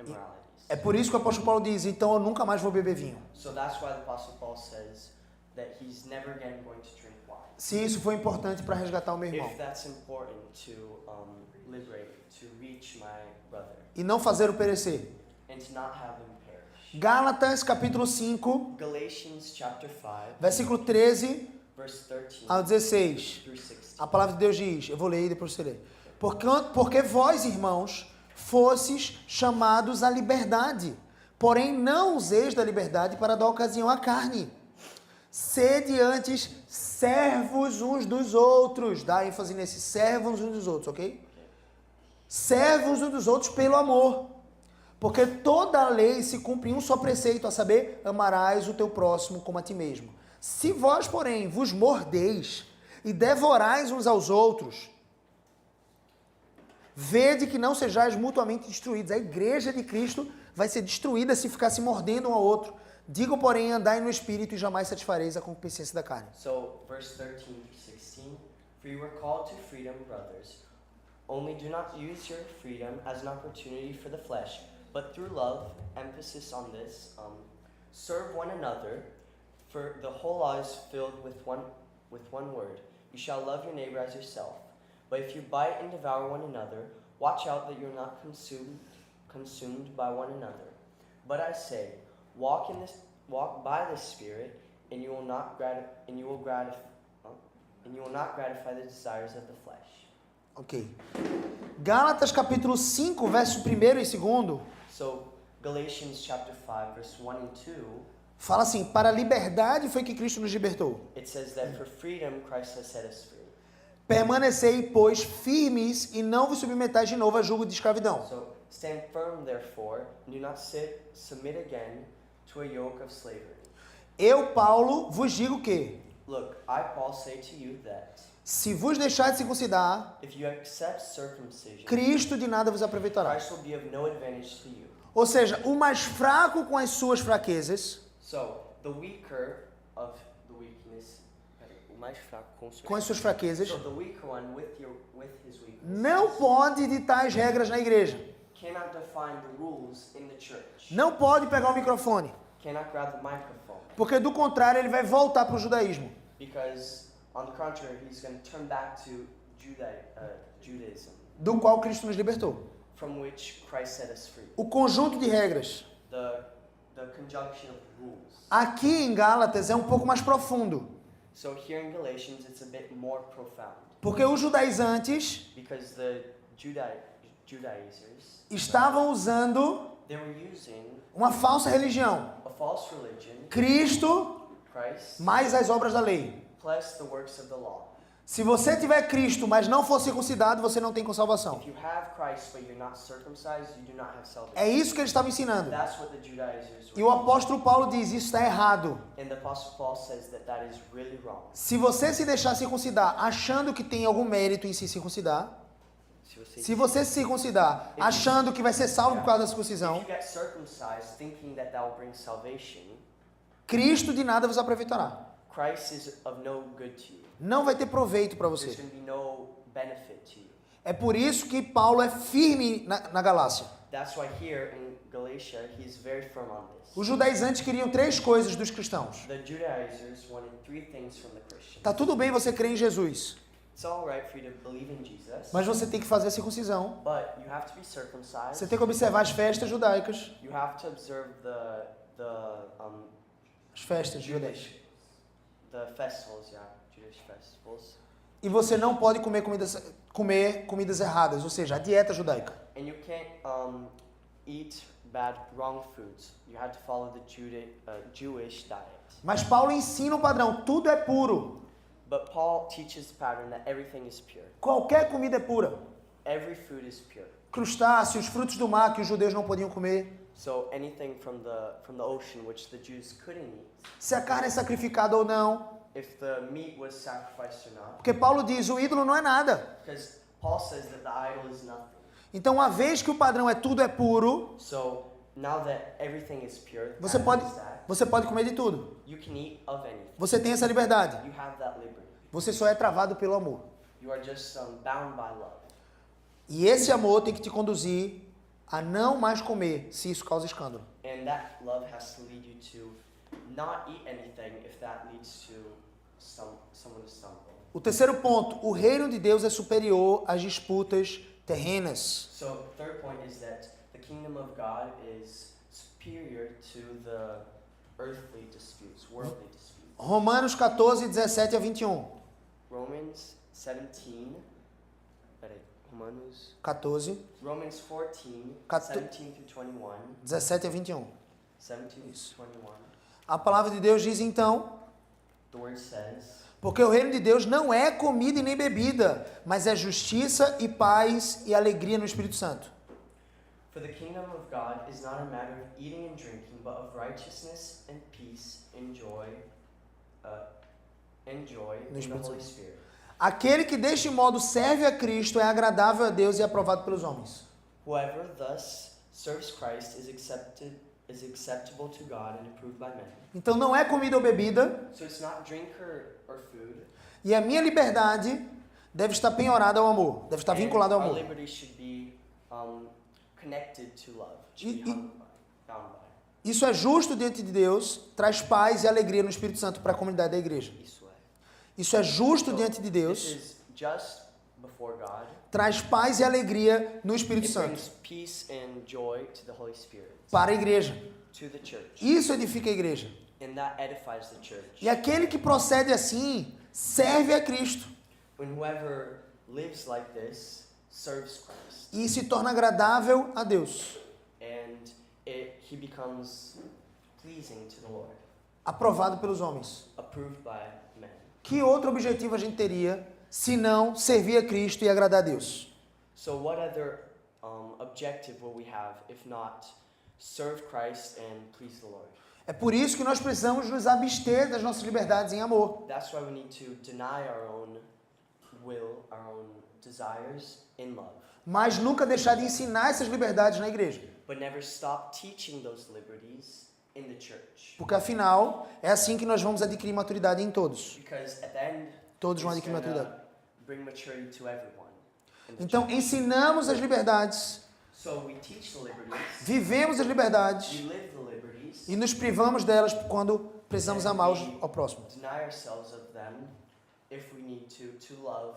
immoralities. É por isso que o apóstolo Paulo diz, então eu nunca mais vou beber vinho. So that's why the Apostle Paul says that he's never again going to drink wine. Se isso foi importante para resgatar o meu irmão. If that's important to liberate, to reach my brother, E não fazer o perecer. and to not have him perish. Gálatas capítulo 5, Galatians chapter 5, versículo 13 verse 13 ao 16. through 16. A palavra de Deus diz, eu vou ler e depois você lê. Porque vós, irmãos, fostes chamados à liberdade, porém não useis da liberdade para dar ocasião à carne. Sede antes servos uns dos outros. Dá ênfase nesse servos uns dos outros, ok? Servos uns dos outros pelo amor. Porque toda a lei se cumpre em um só preceito, a saber, amarás o teu próximo como a ti mesmo. Se vós, porém, vos mordeis e devorais uns aos outros, vede que não sejais mutuamente destruídos. A igreja de Cristo vai ser destruída se ficar se mordendo um ao outro. Digo, porém, andai no Espírito e jamais satisfareis a concupiscência da carne. So, verse 13 through 16, for you were called to freedom, brothers. Only do not use your freedom as an opportunity for the flesh, but through love, emphasis on this, serve one another, for the whole law is filled with one word. You shall love your neighbor as yourself. But if you bite and devour one another, watch out that you're not consumed by one another. But I say, walk by the Spirit, and you will not gratify the desires of the flesh. Ok. Gálatas capítulo 5, verso 1 e 2, So, Galatians chapter 5, verse 1 and 2, fala assim, para a liberdade foi que Cristo nos libertou. it says that for freedom Christ has set us free. Permanecei, pois, firmes e não vos submetais de novo a julgo de escravidão. So, stand firm therefore, and do not submit again to a yoke of slavery. Eu, Paulo, vos digo que, Look, I, Paul, say to you that se vos deixar de circuncidar, if you accept circumcision, Cristo de nada vos aproveitará. Christ will be of no advantage to you. Ou seja, o mais fraco com as suas fraquezas, So, the weaker of the weakness, o mais fraco com as suas fraquezas, so the weaker one with his weakness não pode ditar as regras na igreja. cannot define the rules in the church. Não pode pegar o microfone. Cannot grab the microphone. Porque do contrário ele vai voltar para o judaísmo. Because, on the contrary, he's going to turn back to Judaism, Do qual Cristo nos libertou. from which Christ set us free. O conjunto de regras. The conjunction of rules. Aqui em Gálatas é um pouco mais profundo. So here in Galatians, it's a bit more profound. Porque os judaizantes Because the Judaizers, estavam usando they were using uma falsa religião. a false religion, Cristo Christ, mais as obras da lei. plus the works of the law. Se você tiver Cristo, mas não for circuncidado, você não tem salvação. If you have Christ but you're not circumcised, you do not have salvation. É isso que eles estavam ensinando. That's what the Judaizers E were. o apóstolo Paulo diz, isso está errado. And the Apostle Paul says that is really wrong. Se você se deixar circuncidar achando que tem algum mérito em se circuncidar, se você se circuncidar achando que vai ser salvo por causa da If circuncisão, you get circumcised thinking that will bring salvation, Cristo de nada vos aproveitará. Christ is of no good to you. Não vai ter proveito para There's você. going to be no benefit to you. É por isso que Paulo é firme na Galácia. That's why here in Galatia, he's very firm on this. Os judaizantes queriam três coisas dos cristãos. The Judaizers wanted three things from the Christians. Tá tudo bem você crer em Jesus, It's all right for you to believe in Jesus, mas você tem que fazer a circuncisão. but you have to be circumcised. Você tem que observar as festas judaicas, You have to observe as festas judaicas. the festivals, Jewish festivals. E você não pode comer comidas erradas, ou seja, a dieta judaica. And you can't eat wrong foods. You have to follow the Jewish diet. Mas Paulo ensina o padrão, tudo é puro. But Paul teaches the pattern that everything is pure. Qualquer comida é pura. Every food is pure. Crustáceos, frutos do mar que os judeus não podiam comer. So anything from the ocean which the Jews couldn't eat. Se a carne é sacrificada ou não. If the meat was sacrificed or not. Porque Paulo diz, o ídolo não é nada. Because Paul says that the idol is nothing. Então, uma vez que o padrão é tudo é puro, So now that everything is pure, Você that pode, is that, você pode comer de tudo. you can eat of anything. Você tem essa liberdade. You have that liberty. Você só é travado pelo amor. You are just bound by love. E esse amor tem que te conduzir a não mais comer, se isso causa escândalo. And that love has to lead you to not eat anything if that leads to someone to stumble. O terceiro ponto, o reino de Deus é superior às disputas terrenas. So third point is that the kingdom of God is superior to the earthly disputes, worldly disputes. Romanos 14, 17 a 21. Romans 17, peraí, Romans 14, Romans 14, Cato- 17 through 21, 17 a 21. 17 Isso. to 21, A palavra de Deus diz então, the word says, porque o reino de Deus não é comida e nem bebida, mas é justiça e paz e alegria no Espírito Santo. for the kingdom of God is not a matter of eating and drinking, but of righteousness and peace and joy in the Espírito Holy Santo. Spirit. Aquele que deste modo serve a Cristo é agradável a Deus e aprovado pelos homens. Whoever thus serves Christ is acceptable to God and approved by men. Então não é comida ou bebida, So it's not drink or food. e a minha liberdade deve estar penhorada ao amor, deve estar And vinculada ao our amor. liberty should be connected to love. It should E- be e- bound by. Isso é justo diante de Deus, traz paz e alegria no Espírito Santo para a comunidade da igreja. Isso é. Isso é justo So, diante de This Deus, is just before God. traz paz e alegria no Espírito It Santo brings peace and joy to the Holy Spirit, para a igreja. to the church, Isso edifica a igreja. and that edifies the church. E aquele que procede assim serve a Cristo When whoever lives like this serves Christ, e se torna agradável a Deus, and he becomes pleasing to the Lord, aprovado pelos homens. approved by men. Que outro objetivo a gente teria se não servir a Cristo e agradar a Deus? So what other objective will we have if not serve Christ and please the Lord? É por isso que nós precisamos nos abster das nossas liberdades em amor. That's why we need to deny our own will, our own desires in love, Mas nunca deixar de ensinar essas liberdades na igreja. but never stop teaching those liberties in the church. Porque afinal, é assim que nós vamos adquirir maturidade em todos. Because at the end, Todos vão it's adquirir gonna maturidade. bring maturity to everyone. in the Então, church. ensinamos as liberdades, So we teach the liberties, vivemos as liberdades we live the liberties, e nos privamos delas quando precisamos amar ao próximo. deny ourselves of them if we need to love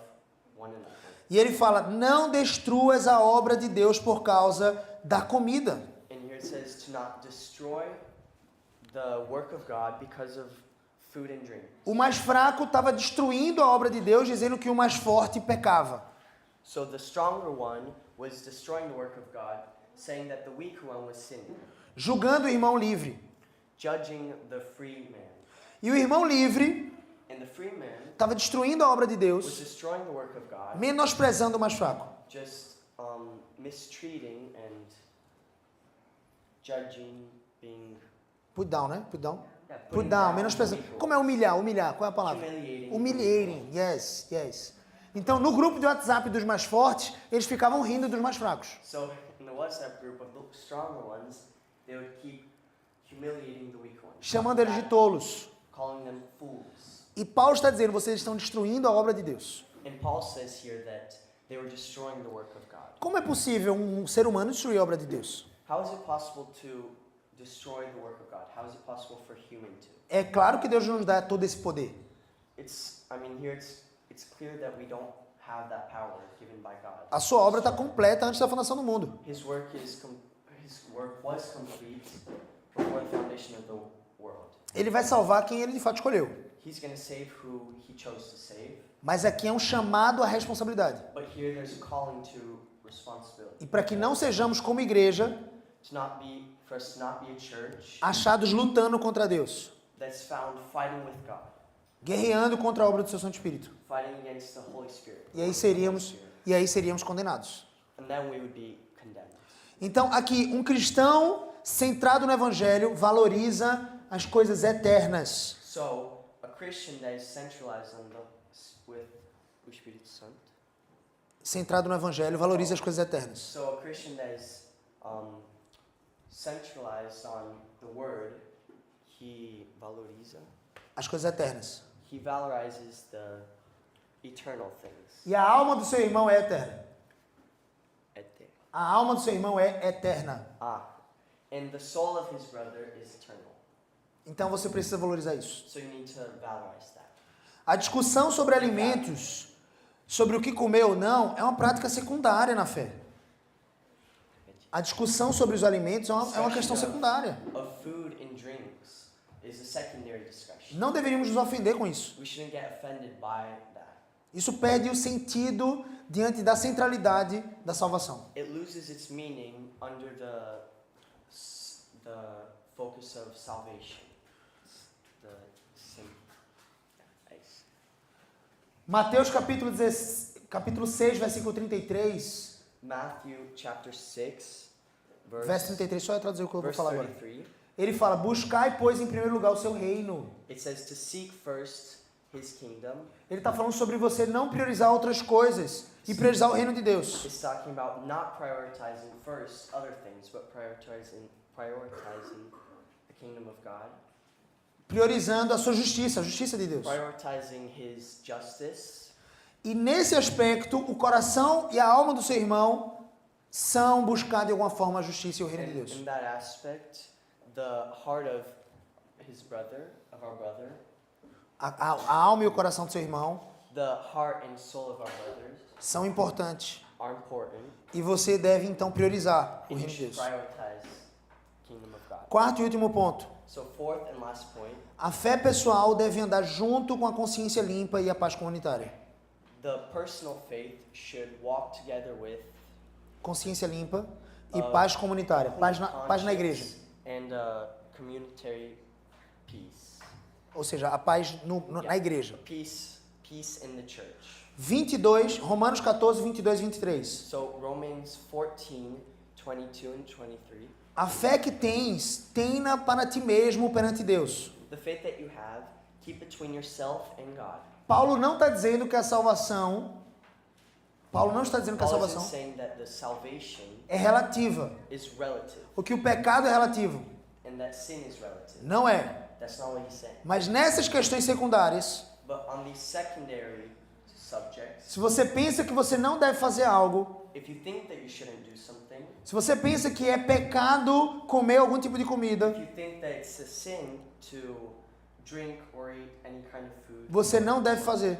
one another. E ele fala, não destruas a obra de Deus por causa da comida. And here it says to not destroy the work of God because of food and drink. O mais fraco estava destruindo a obra de Deus, dizendo que o mais forte pecava. So the stronger one was destroying the work of God, saying that the weaker one was sinning, Julgando o irmão livre. judging the free man. E o irmão livre And the free man estava destruindo a obra de was Deus, destroying the work of God, menosprezando o mais fraco. just mistreating and judging, being Put down, né? Put down. yeah, Put down, menosprezando. people, Como é humilhar? Humilhar, qual é a palavra? humiliating. Humiliating, yes, yes. Então, no grupo de WhatsApp dos mais fortes, eles ficavam rindo dos mais fracos. So in the WhatsApp group of the stronger ones, they would keep humiliating the weak ones, Chamando eles de tolos. calling them fools. E Paulo está dizendo, vocês estão destruindo a obra de Deus. And Paul says here that they were destroying the work of God. Como é possível um ser humano destruir a obra de Deus? How is it possible to destroy the work of God? How is it possible for human to? É claro que Deus não nos dá todo esse poder. Here it's clear that we don't have that power given by God. A sua obra está completa antes da fundação do mundo. His work was complete before the foundation of the world. Ele vai salvar quem ele de fato escolheu. He's going to save who he chose to save. Mas aqui é um chamado à responsabilidade. But here there's a calling to responsibility. E para que não sejamos como igreja, For us to not be a church achados lutando contra Deus, that's found fighting with God, guerreando contra a obra do seu Santo Espírito. fighting against the Holy Spirit. E aí seríamos condenados. And then we would be condemned. Então, aqui, um cristão centrado no Evangelho valoriza as coisas eternas. So, a Christian that is centralized with o Espírito Santo. Centrado no Evangelho valoriza as coisas eternas. So, a Christian that is centralized on the word, he valoriza. as coisas eternas. He valorizes the eternal things. E a alma do seu irmão é eterna. Ete. A alma do seu irmão é eterna. And the soul of his brother is eternal. Então você precisa valorizar isso. So you need to valorize that. A discussão sobre alimentos, sobre o que comer ou não, é uma prática secundária na fé. A discussão sobre os alimentos é uma questão secundária. Of food and drinks is a secondary discussion. Não deveríamos nos ofender com isso. We shouldn't get offended by that. Isso perde o sentido diante da centralidade da salvação. It loses its meaning under the focus of salvation. Mateus capítulo 6, versículo 33. Matthew chapter 6, Verso 33, só eu traduzir o que eu vou verse falar agora. 33. Ele fala, buscai, pois, em primeiro lugar o seu reino. It says to seek first his kingdom. Ele está falando sobre você não priorizar outras coisas e priorizar o reino de Deus. It's talking about not prioritizing first other things, but prioritizing the kingdom of God. Priorizando a sua justiça, a justiça de Deus. Prioritizing his justice. E nesse aspecto, o coração e a alma do seu irmão são buscar de alguma forma a justiça e o reino de Deus. In that aspect, the heart of his brother, of our brother, A alma e o coração do seu irmão the heart and soul of our brothers são importantes. are important. E você deve então priorizar o And you reino de should Deus. prioritize the kingdom of God. Quarto e último ponto. So fourth and last point, A fé pessoal deve andar junto com a consciência limpa e a paz comunitária. the personal faith should walk together with Consciência limpa e paz comunitária. Paz na igreja. conscience and communitary peace. Ou seja, a paz na igreja. Peace in the church. 22, Romanos 14, 22 e 23. So Romans 14, 22 and 23. A fé que tens, tenha para ti mesmo perante Deus. The faith that you have, keep between yourself and God. Paulo não está dizendo que a salvação Paul isn't salvação saying that the salvation é relativa. is relative O que o pecado é relativo. and that sin is relative. Não é. That's not what he's saying. Mas nessas questões secundárias, But on these secondary subjects, se você pensa que você não deve fazer algo, if you think that you shouldn't do something, se você pensa que é pecado comer algum tipo de comida, if you think that it's a sin to drink or eat any kind of food, você não deve fazer.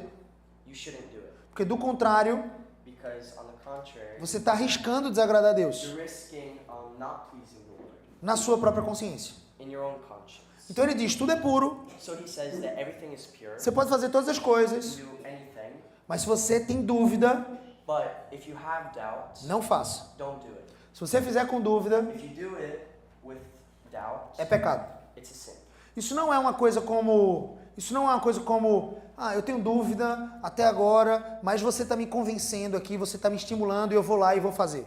you shouldn't do it. Porque do contrário, Because on the contrary, você está arriscando desagradar a Deus you're risking not pleasing the Lord na sua própria consciência. in your own conscience. Então ele diz, tudo é puro, So he says that everything is pure, você pode fazer todas as you coisas, can do anything, mas se você tem dúvida, but if you have doubts, não faça. don't do it. Se você fizer com dúvida, If you do it with doubt, é pecado. it's a sin. Isso não é uma coisa como, eu tenho dúvida até agora, mas você está me convencendo aqui, você está me estimulando e eu vou lá e vou fazer.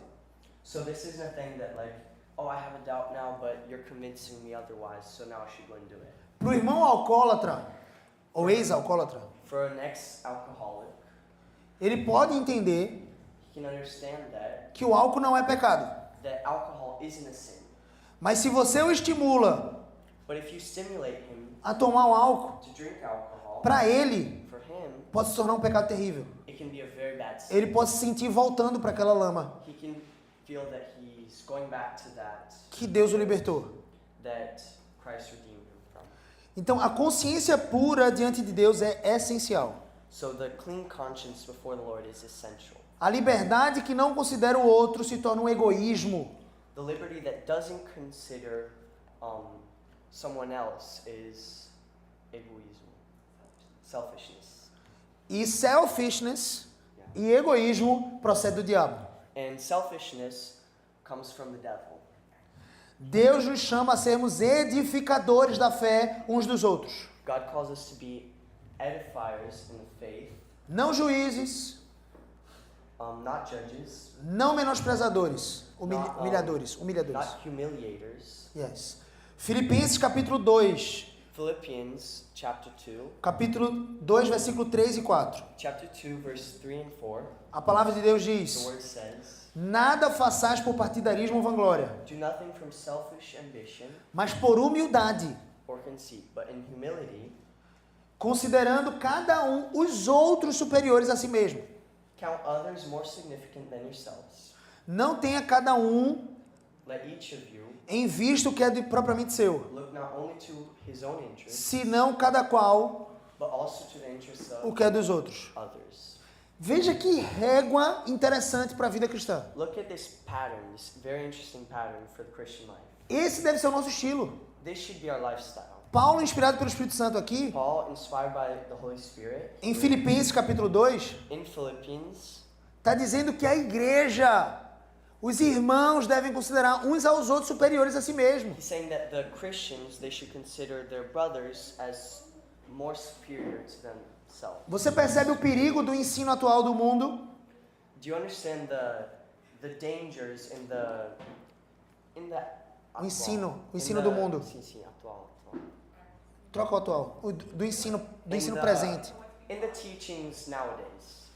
So this isn't a thing that like, oh, I have a doubt now, but you're convincing me otherwise, so now I should go and do it. Para o irmão alcoólatra, ou ex-alcoólatra, For an ex-alcoholic, ele pode entender he can understand que o álcool não é pecado. that alcohol isn't a sin. Mas se você o estimula But if you stimulate him a tomar o álcool, to drink alcohol, para ele for him, pode se tornar um pecado terrível. it can be a very bad sin. Ele pode se sentir voltando para aquela lama He can feel that he's going back to that que Deus o libertou. that Christ redeemed him from. Então a consciência pura diante de Deus é essencial. So the clean conscience before the Lord is essential. A liberdade que não considera o outro se torna um egoísmo. The liberty that doesn't consider someone else is egoism, selfishness. E selfishness e egoísmo procede do diabo. And selfishness comes from the devil. Deus nos chama a sermos edificadores da fé uns dos outros. God calls us to be edifiers in the faith, Não juízes, not judges, não menosprezadores, Not, humilhadores. not humiliators. Yes. Filipenses capítulo 2, Philippians chapter 2, capítulo 2, versículo 3 e 4. chapter 2, verse 3 and 4, A palavra de Deus the diz: word says, Nada façais por partidarismo ou vanglória, Do nothing from selfish ambition mas por humildade, or conceit, but in humility considerando cada um os outros superiores a si mesmo. count others more significant than yourselves. Não tenha cada um Let each of you em vista o que é propriamente seu, look not only to his own interest, senão cada qual but also to the interests o of que é dos outros. others. Veja que régua interessante para a vida cristã. Look at this pattern, this very interesting pattern for the Christian life. Esse deve ser o nosso estilo. This should be our lifestyle. Paulo, inspirado pelo Espírito Santo aqui, Paul, inspired by the Holy Spirit, em Filipenses capítulo 2, in Philippians, está dizendo que a igreja, os irmãos devem considerar uns aos outros superiores a si mesmos. he's saying that the Christians, they should consider their brothers as more superior to themselves. Você percebe o perigo do ensino atual do mundo? Do you understand the dangers in the O ensino in do mundo. Sim, sim, atual. Troca o atual, do ensino In the- presente. In the teachings nowadays.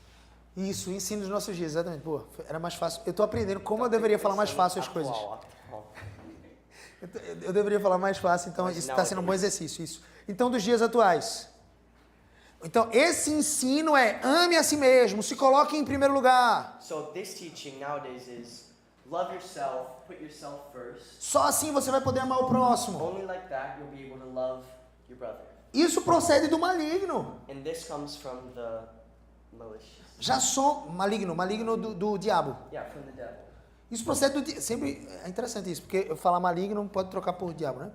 Isso, o ensino dos nossos dias, exatamente. Pô, era mais fácil. Eu estou aprendendo como eu deveria falar mais fácil as coisas. Atual. Eu deveria falar mais fácil, então Mas isso não, está sendo um bom exercício. Isso. Então, dos dias atuais. Então, esse ensino é ame a si mesmo, se coloque em primeiro lugar. So this teaching nowadays is love yourself, put yourself first. Só assim você vai poder amar o próximo. Only like that you'll be able to love your brother. Isso procede do maligno. And this comes from the malicious. Já sou maligno do diabo. Yeah, from the devil. Isso procede do diabo. Sempre é interessante isso, porque eu falar maligno pode trocar por diabo, né?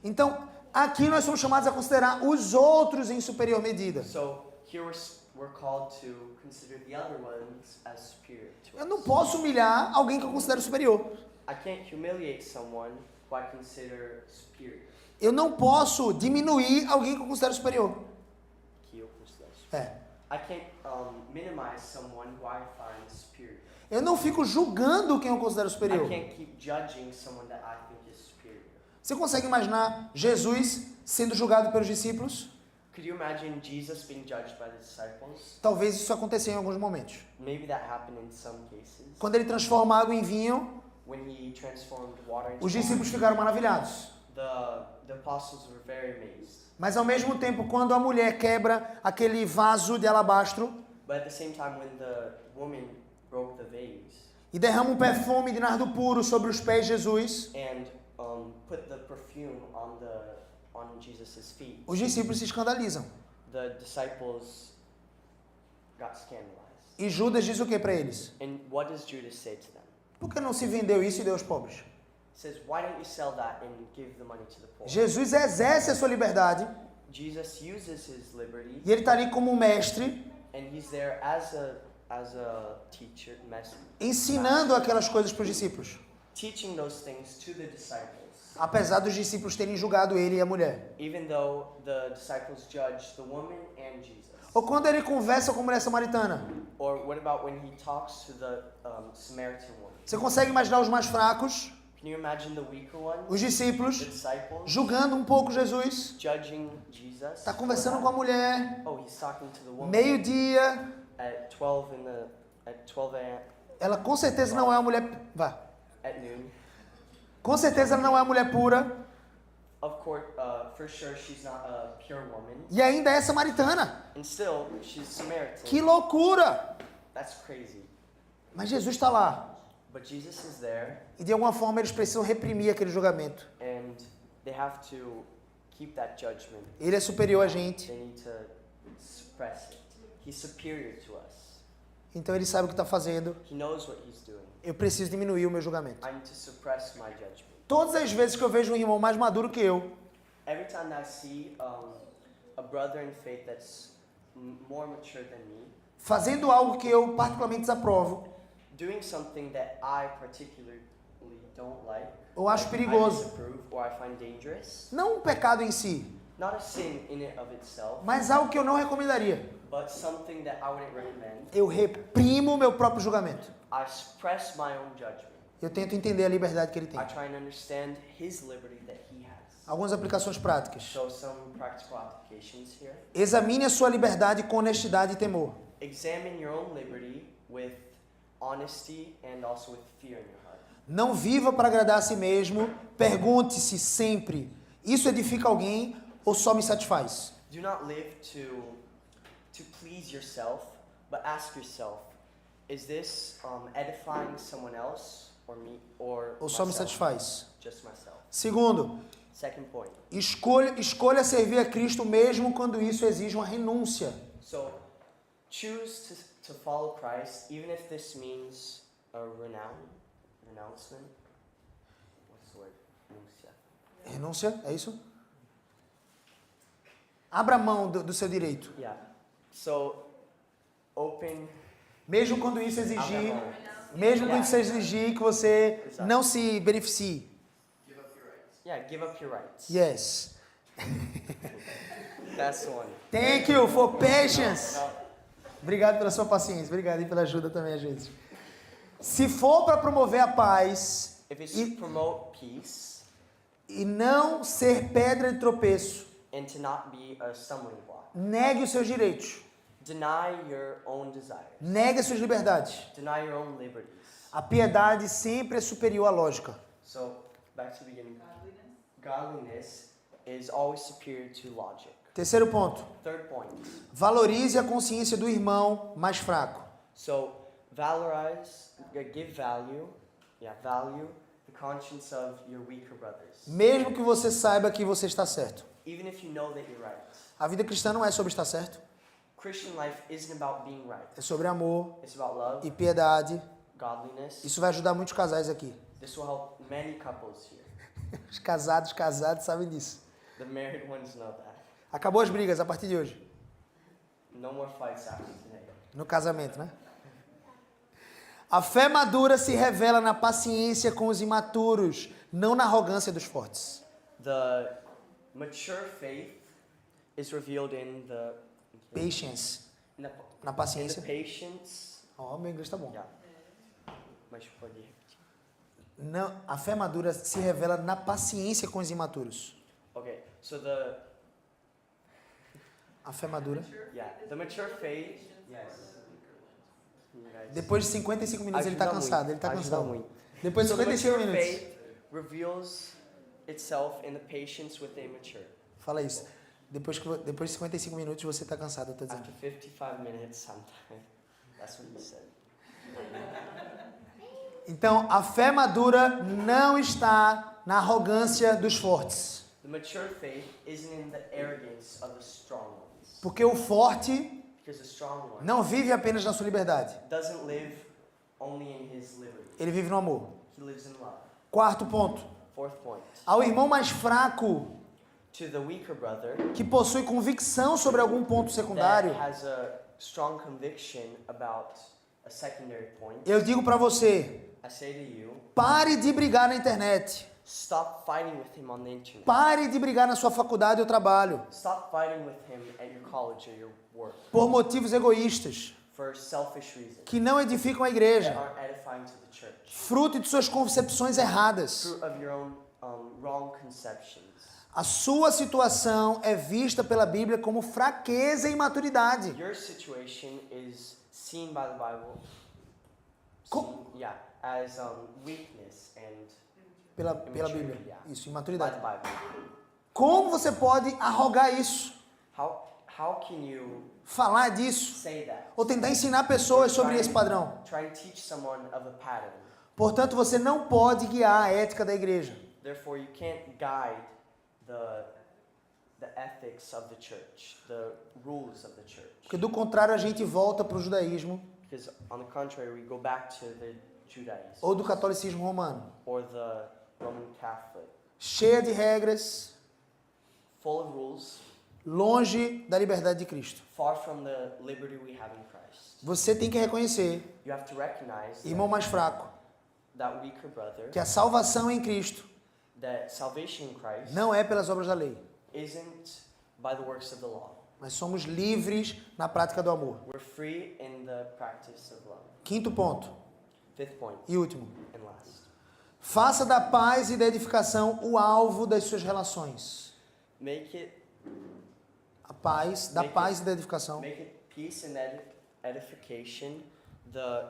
Então, aqui nós somos chamados a considerar os outros em superior medida. So here we're called to consider the other ones as superior to Eu us. não posso humilhar alguém que eu considero superior. I can't humiliate someone who I consider superior. Eu não posso diminuir alguém que eu considero superior. Que eu considero superior. É. I can't minimize someone who I find superior. Eu não fico julgando quem eu considero I superior. can't keep judging someone that I think is superior. Você consegue imaginar Jesus sendo julgado pelos discípulos? Could you imagine Jesus being judged by the disciples? Talvez isso acontecesse em alguns momentos. Maybe that happened in some cases. Quando ele transforma água em vinho, When he transformed water into os wine, discípulos ficaram maravilhados. the apostles were very amazed. Mas ao mesmo tempo, quando a mulher quebra aquele vaso de alabastro But at the same time, when the woman broke the vase e derrama um perfume de nardo puro sobre os pés de Jesus, and put the perfume on Jesus' feet, os discípulos se escandalizam. the disciples got scandalized. E Judas diz o que para eles? And what does Judas say to them? Por que não se vendeu isso e deu aos pobres? He says, why don't you sell that and give the money to the poor? Jesus exerce a sua liberdade Jesus uses his liberty, e ele está ali como um mestre, and he's there as a teacher, ensinando aquelas coisas para os discípulos. teaching those things to the disciples. Apesar dos discípulos terem julgado ele e a mulher. Even though the disciples judged the woman and Jesus. Ou quando ele conversa com a mulher samaritana. Or what about when he talks to the Samaritan woman? Você consegue imaginar os mais fracos, Can you imagine the weaker ones? os discípulos, The disciples julgando um pouco Jesus? judging Jesus? Está conversando com a mulher, Oh, he's talking to the woman meio-dia. at 12 a.m. Ela com certeza não é uma mulher. Vá. at noon. Com certeza ela não é uma mulher pura. Of course, for sure, she's not a pure woman. E ainda é samaritana. And still, she's Samaritan. Que loucura! That's crazy. Mas Jesus está lá. But Jesus is there, E de alguma forma eles precisam reprimir aquele julgamento. and they have to keep that judgment. Ele é superior a gente. They need to suppress it. He's superior to us. Então ele sabe o que está fazendo. He knows what he's doing. Eu preciso diminuir o meu julgamento. I need to suppress my judgment. Todas as vezes que eu vejo um irmão mais maduro que eu, Every time I see a brother in faith that's more mature than me, fazendo algo que eu particularmente desaprovo, doing something that I particularly don't like, ou acho I perigoso, disapprove or I find dangerous, não um pecado em si, not a sin in it of itself, mas algo que eu não recomendaria, but something that I wouldn't recommend, eu reprimo o meu próprio julgamento. I suppress my own judgment. Eu tento entender a liberdade que ele tem. I try and understand his liberty that he has. Algumas aplicações práticas. So some practical applications here. Examine a sua liberdade com honestidade e temor. Examine your own liberty with honesty and also with fear in your heart. Não viva para agradar a si mesmo. Pergunte-se sempre: isso edifica alguém ou só me satisfaz? Do not live to please yourself, but ask yourself, is this edifying someone else or me or Ou só me myself? satisfaz? Just myself. Segundo, Second point. escolha servir a Cristo mesmo quando isso exige uma renúncia. So choose to follow Christ even if this means a renouncement. What's the word? Renúncia. Renúncia, é isso? Abra mão do seu direito. Yeah. So open. Mesmo quando isso exigir, Abra mão. mesmo quando isso exigir que você Exato. não se beneficie. Yeah, give up your rights. Yes. That's the one. Thank you for patience. No, Obrigado pela sua paciência. Obrigado aí pela ajuda também, gente. Se for para promover a paz if it's to promote peace e não ser pedra de tropeço, and to not be a stumbling block, negue os seus direitos. deny your own desires. Negue as suas liberdades. Deny your own liberties. A piedade sempre é superior à lógica. So, back to the beginning. Godliness is always superior to logic. Terceiro ponto. Third point. Valorize a consciência do irmão mais fraco. So, give value the conscience of your weaker brothers. Mesmo que você saiba que você está certo. Even if you know that you're right. A vida cristã não é sobre estar certo. Christian life isn't about being right. É sobre amor It's about love, e piedade. godliness. Isso vai ajudar muitos casais aqui. This will help many couples here. Os casados sabem disso. The married ones know that. Acabou as brigas a partir de hoje. No more fights after today. No casamento, né? A fé madura se revela na paciência com os imaturos, não na arrogância dos fortes. The mature faith is revealed in the Patience. in the, Na in paciência. the patience. Ó, meu inglês tá bom. Yeah. Mas pode repetir. Não, a fé madura se revela na paciência com os imaturos. Okay, so A fé madura. the mature faith. Yes. You guys- Depois de 55 minutos ele tá Ajuda cansado, muito, ele tá ajuda cansado. muito. Depois de So the 55 mature minutos. faith reveals itself in the patience with the immature. Fala isso. Depois de 55 minutos você tá cansado, eu tô dizendo. After 55 minutes, sometime. That's what you said. Então, a fé madura não está na arrogância dos fortes. The mature faith isn't in the arrogance of the strong ones. Porque o forte Because the strong one não vive apenas na sua liberdade. doesn't live only in his liberty. Ele vive no amor. He lives in love. Quarto ponto. Fourth point. Ao irmão mais fraco, To the weaker brother que possui convicção sobre algum ponto secundário, that has a strong conviction about a secondary point, eu digo para você, I say to you, pare de brigar na internet. stop fighting with him on the internet. Pare de brigar na sua faculdade ou trabalho. Stop fighting with him at your college or your work Por motivos egoístas, for selfish reasons que não edificam a that igreja. aren't edifying to the church. Fruto de suas concepções erradas. Fruit of your own wrong conceptions. A sua situação é vista pela Bíblia como fraqueza e imaturidade. Your situation is seen by the Bible, as weakness and Pela Bíblia. Isso, by imaturidade. the Bible. Como você pode arrogar isso? How can you Falar disso? say that? Ou tentar ensinar pessoas sobre esse padrão? Try and teach someone of a pattern. Portanto, você não pode guiar a ética da igreja. Therefore, you can't guide the ethics of the church, the rules of the church. Porque do contrário, a gente volta para o judaísmo Because on the contrary, we go back to the Judaism ou do catolicismo romano. or the Roman Catholic, Cheia de regras, full of rules, longe da liberdade de Cristo. far from the liberty we have in Christ. Você tem que reconhecer, You have to recognize irmão mais fraco, that weaker brother, que a salvação em Cristo that salvation in Christ não é pelas obras da lei, isn't by the works of the law. mas somos livres na prática do amor. We're free in the practice of love. Quinto ponto Fifth point e último. and last. Faça da paz e da edificação o alvo das suas relações. Make it A paz, da paz e da edificação peace and edification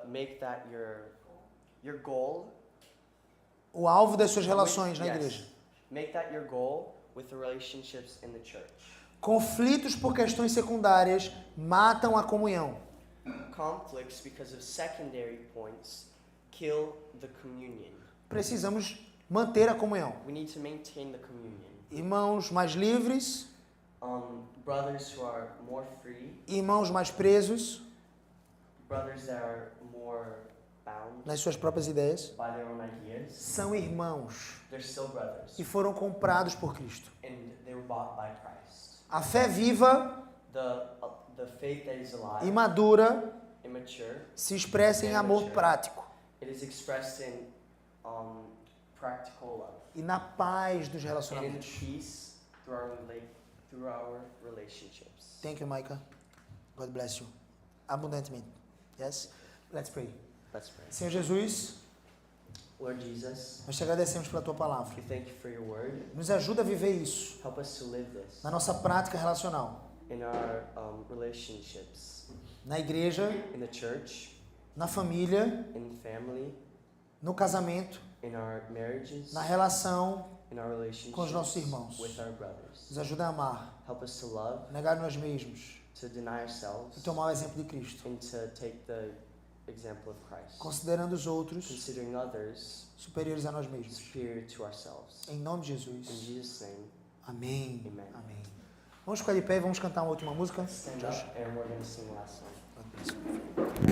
make that your goal. O alvo das suas relações na Yes. igreja. Make that your goal with the relationships in the church. Conflitos por questões secundárias matam a comunhão. Conflicts because of secondary points kill the communion. Precisamos manter a comunhão. We need to maintain the communion. Irmãos mais livres, Brothers who are more free, irmãos mais presos brothers that are more bound nas suas próprias ideias, by their own ideas, são irmãos they're still brothers. e foram comprados por Cristo. And they were bought by Christ. A fé viva The faith that is alive, e madura immature, se expressa em amor prático it is expressed in practical love e na paz dos and in relacionamentos. peace through our relationships. Thank you, Micah. God bless you. Abundantemente. Yes? Let's pray. Let's pray. Senhor Jesus, Lord Jesus, nós te agradecemos pela tua palavra. we thank you for your word. Nos ajuda a viver isso Help us to live this na nossa prática relacional, in our relationships, na igreja, in the church, na família, in family, no casamento, in our marriages, na relação in our relationships com os nossos irmãos. with our brothers. Nos ajuda a amar, Help us to love, negar nós mesmos to deny ourselves, e tomar o exemplo de Cristo, and to take the example of Christ, considerando os outros considering others superiores a nós mesmos. superior to ourselves. Em nome de In Jesus. Jesus' name, Amém. Amen. Amém. Vamos ficar de pé e vamos cantar uma última música? stand up and we're going to sing the last song. God bless you.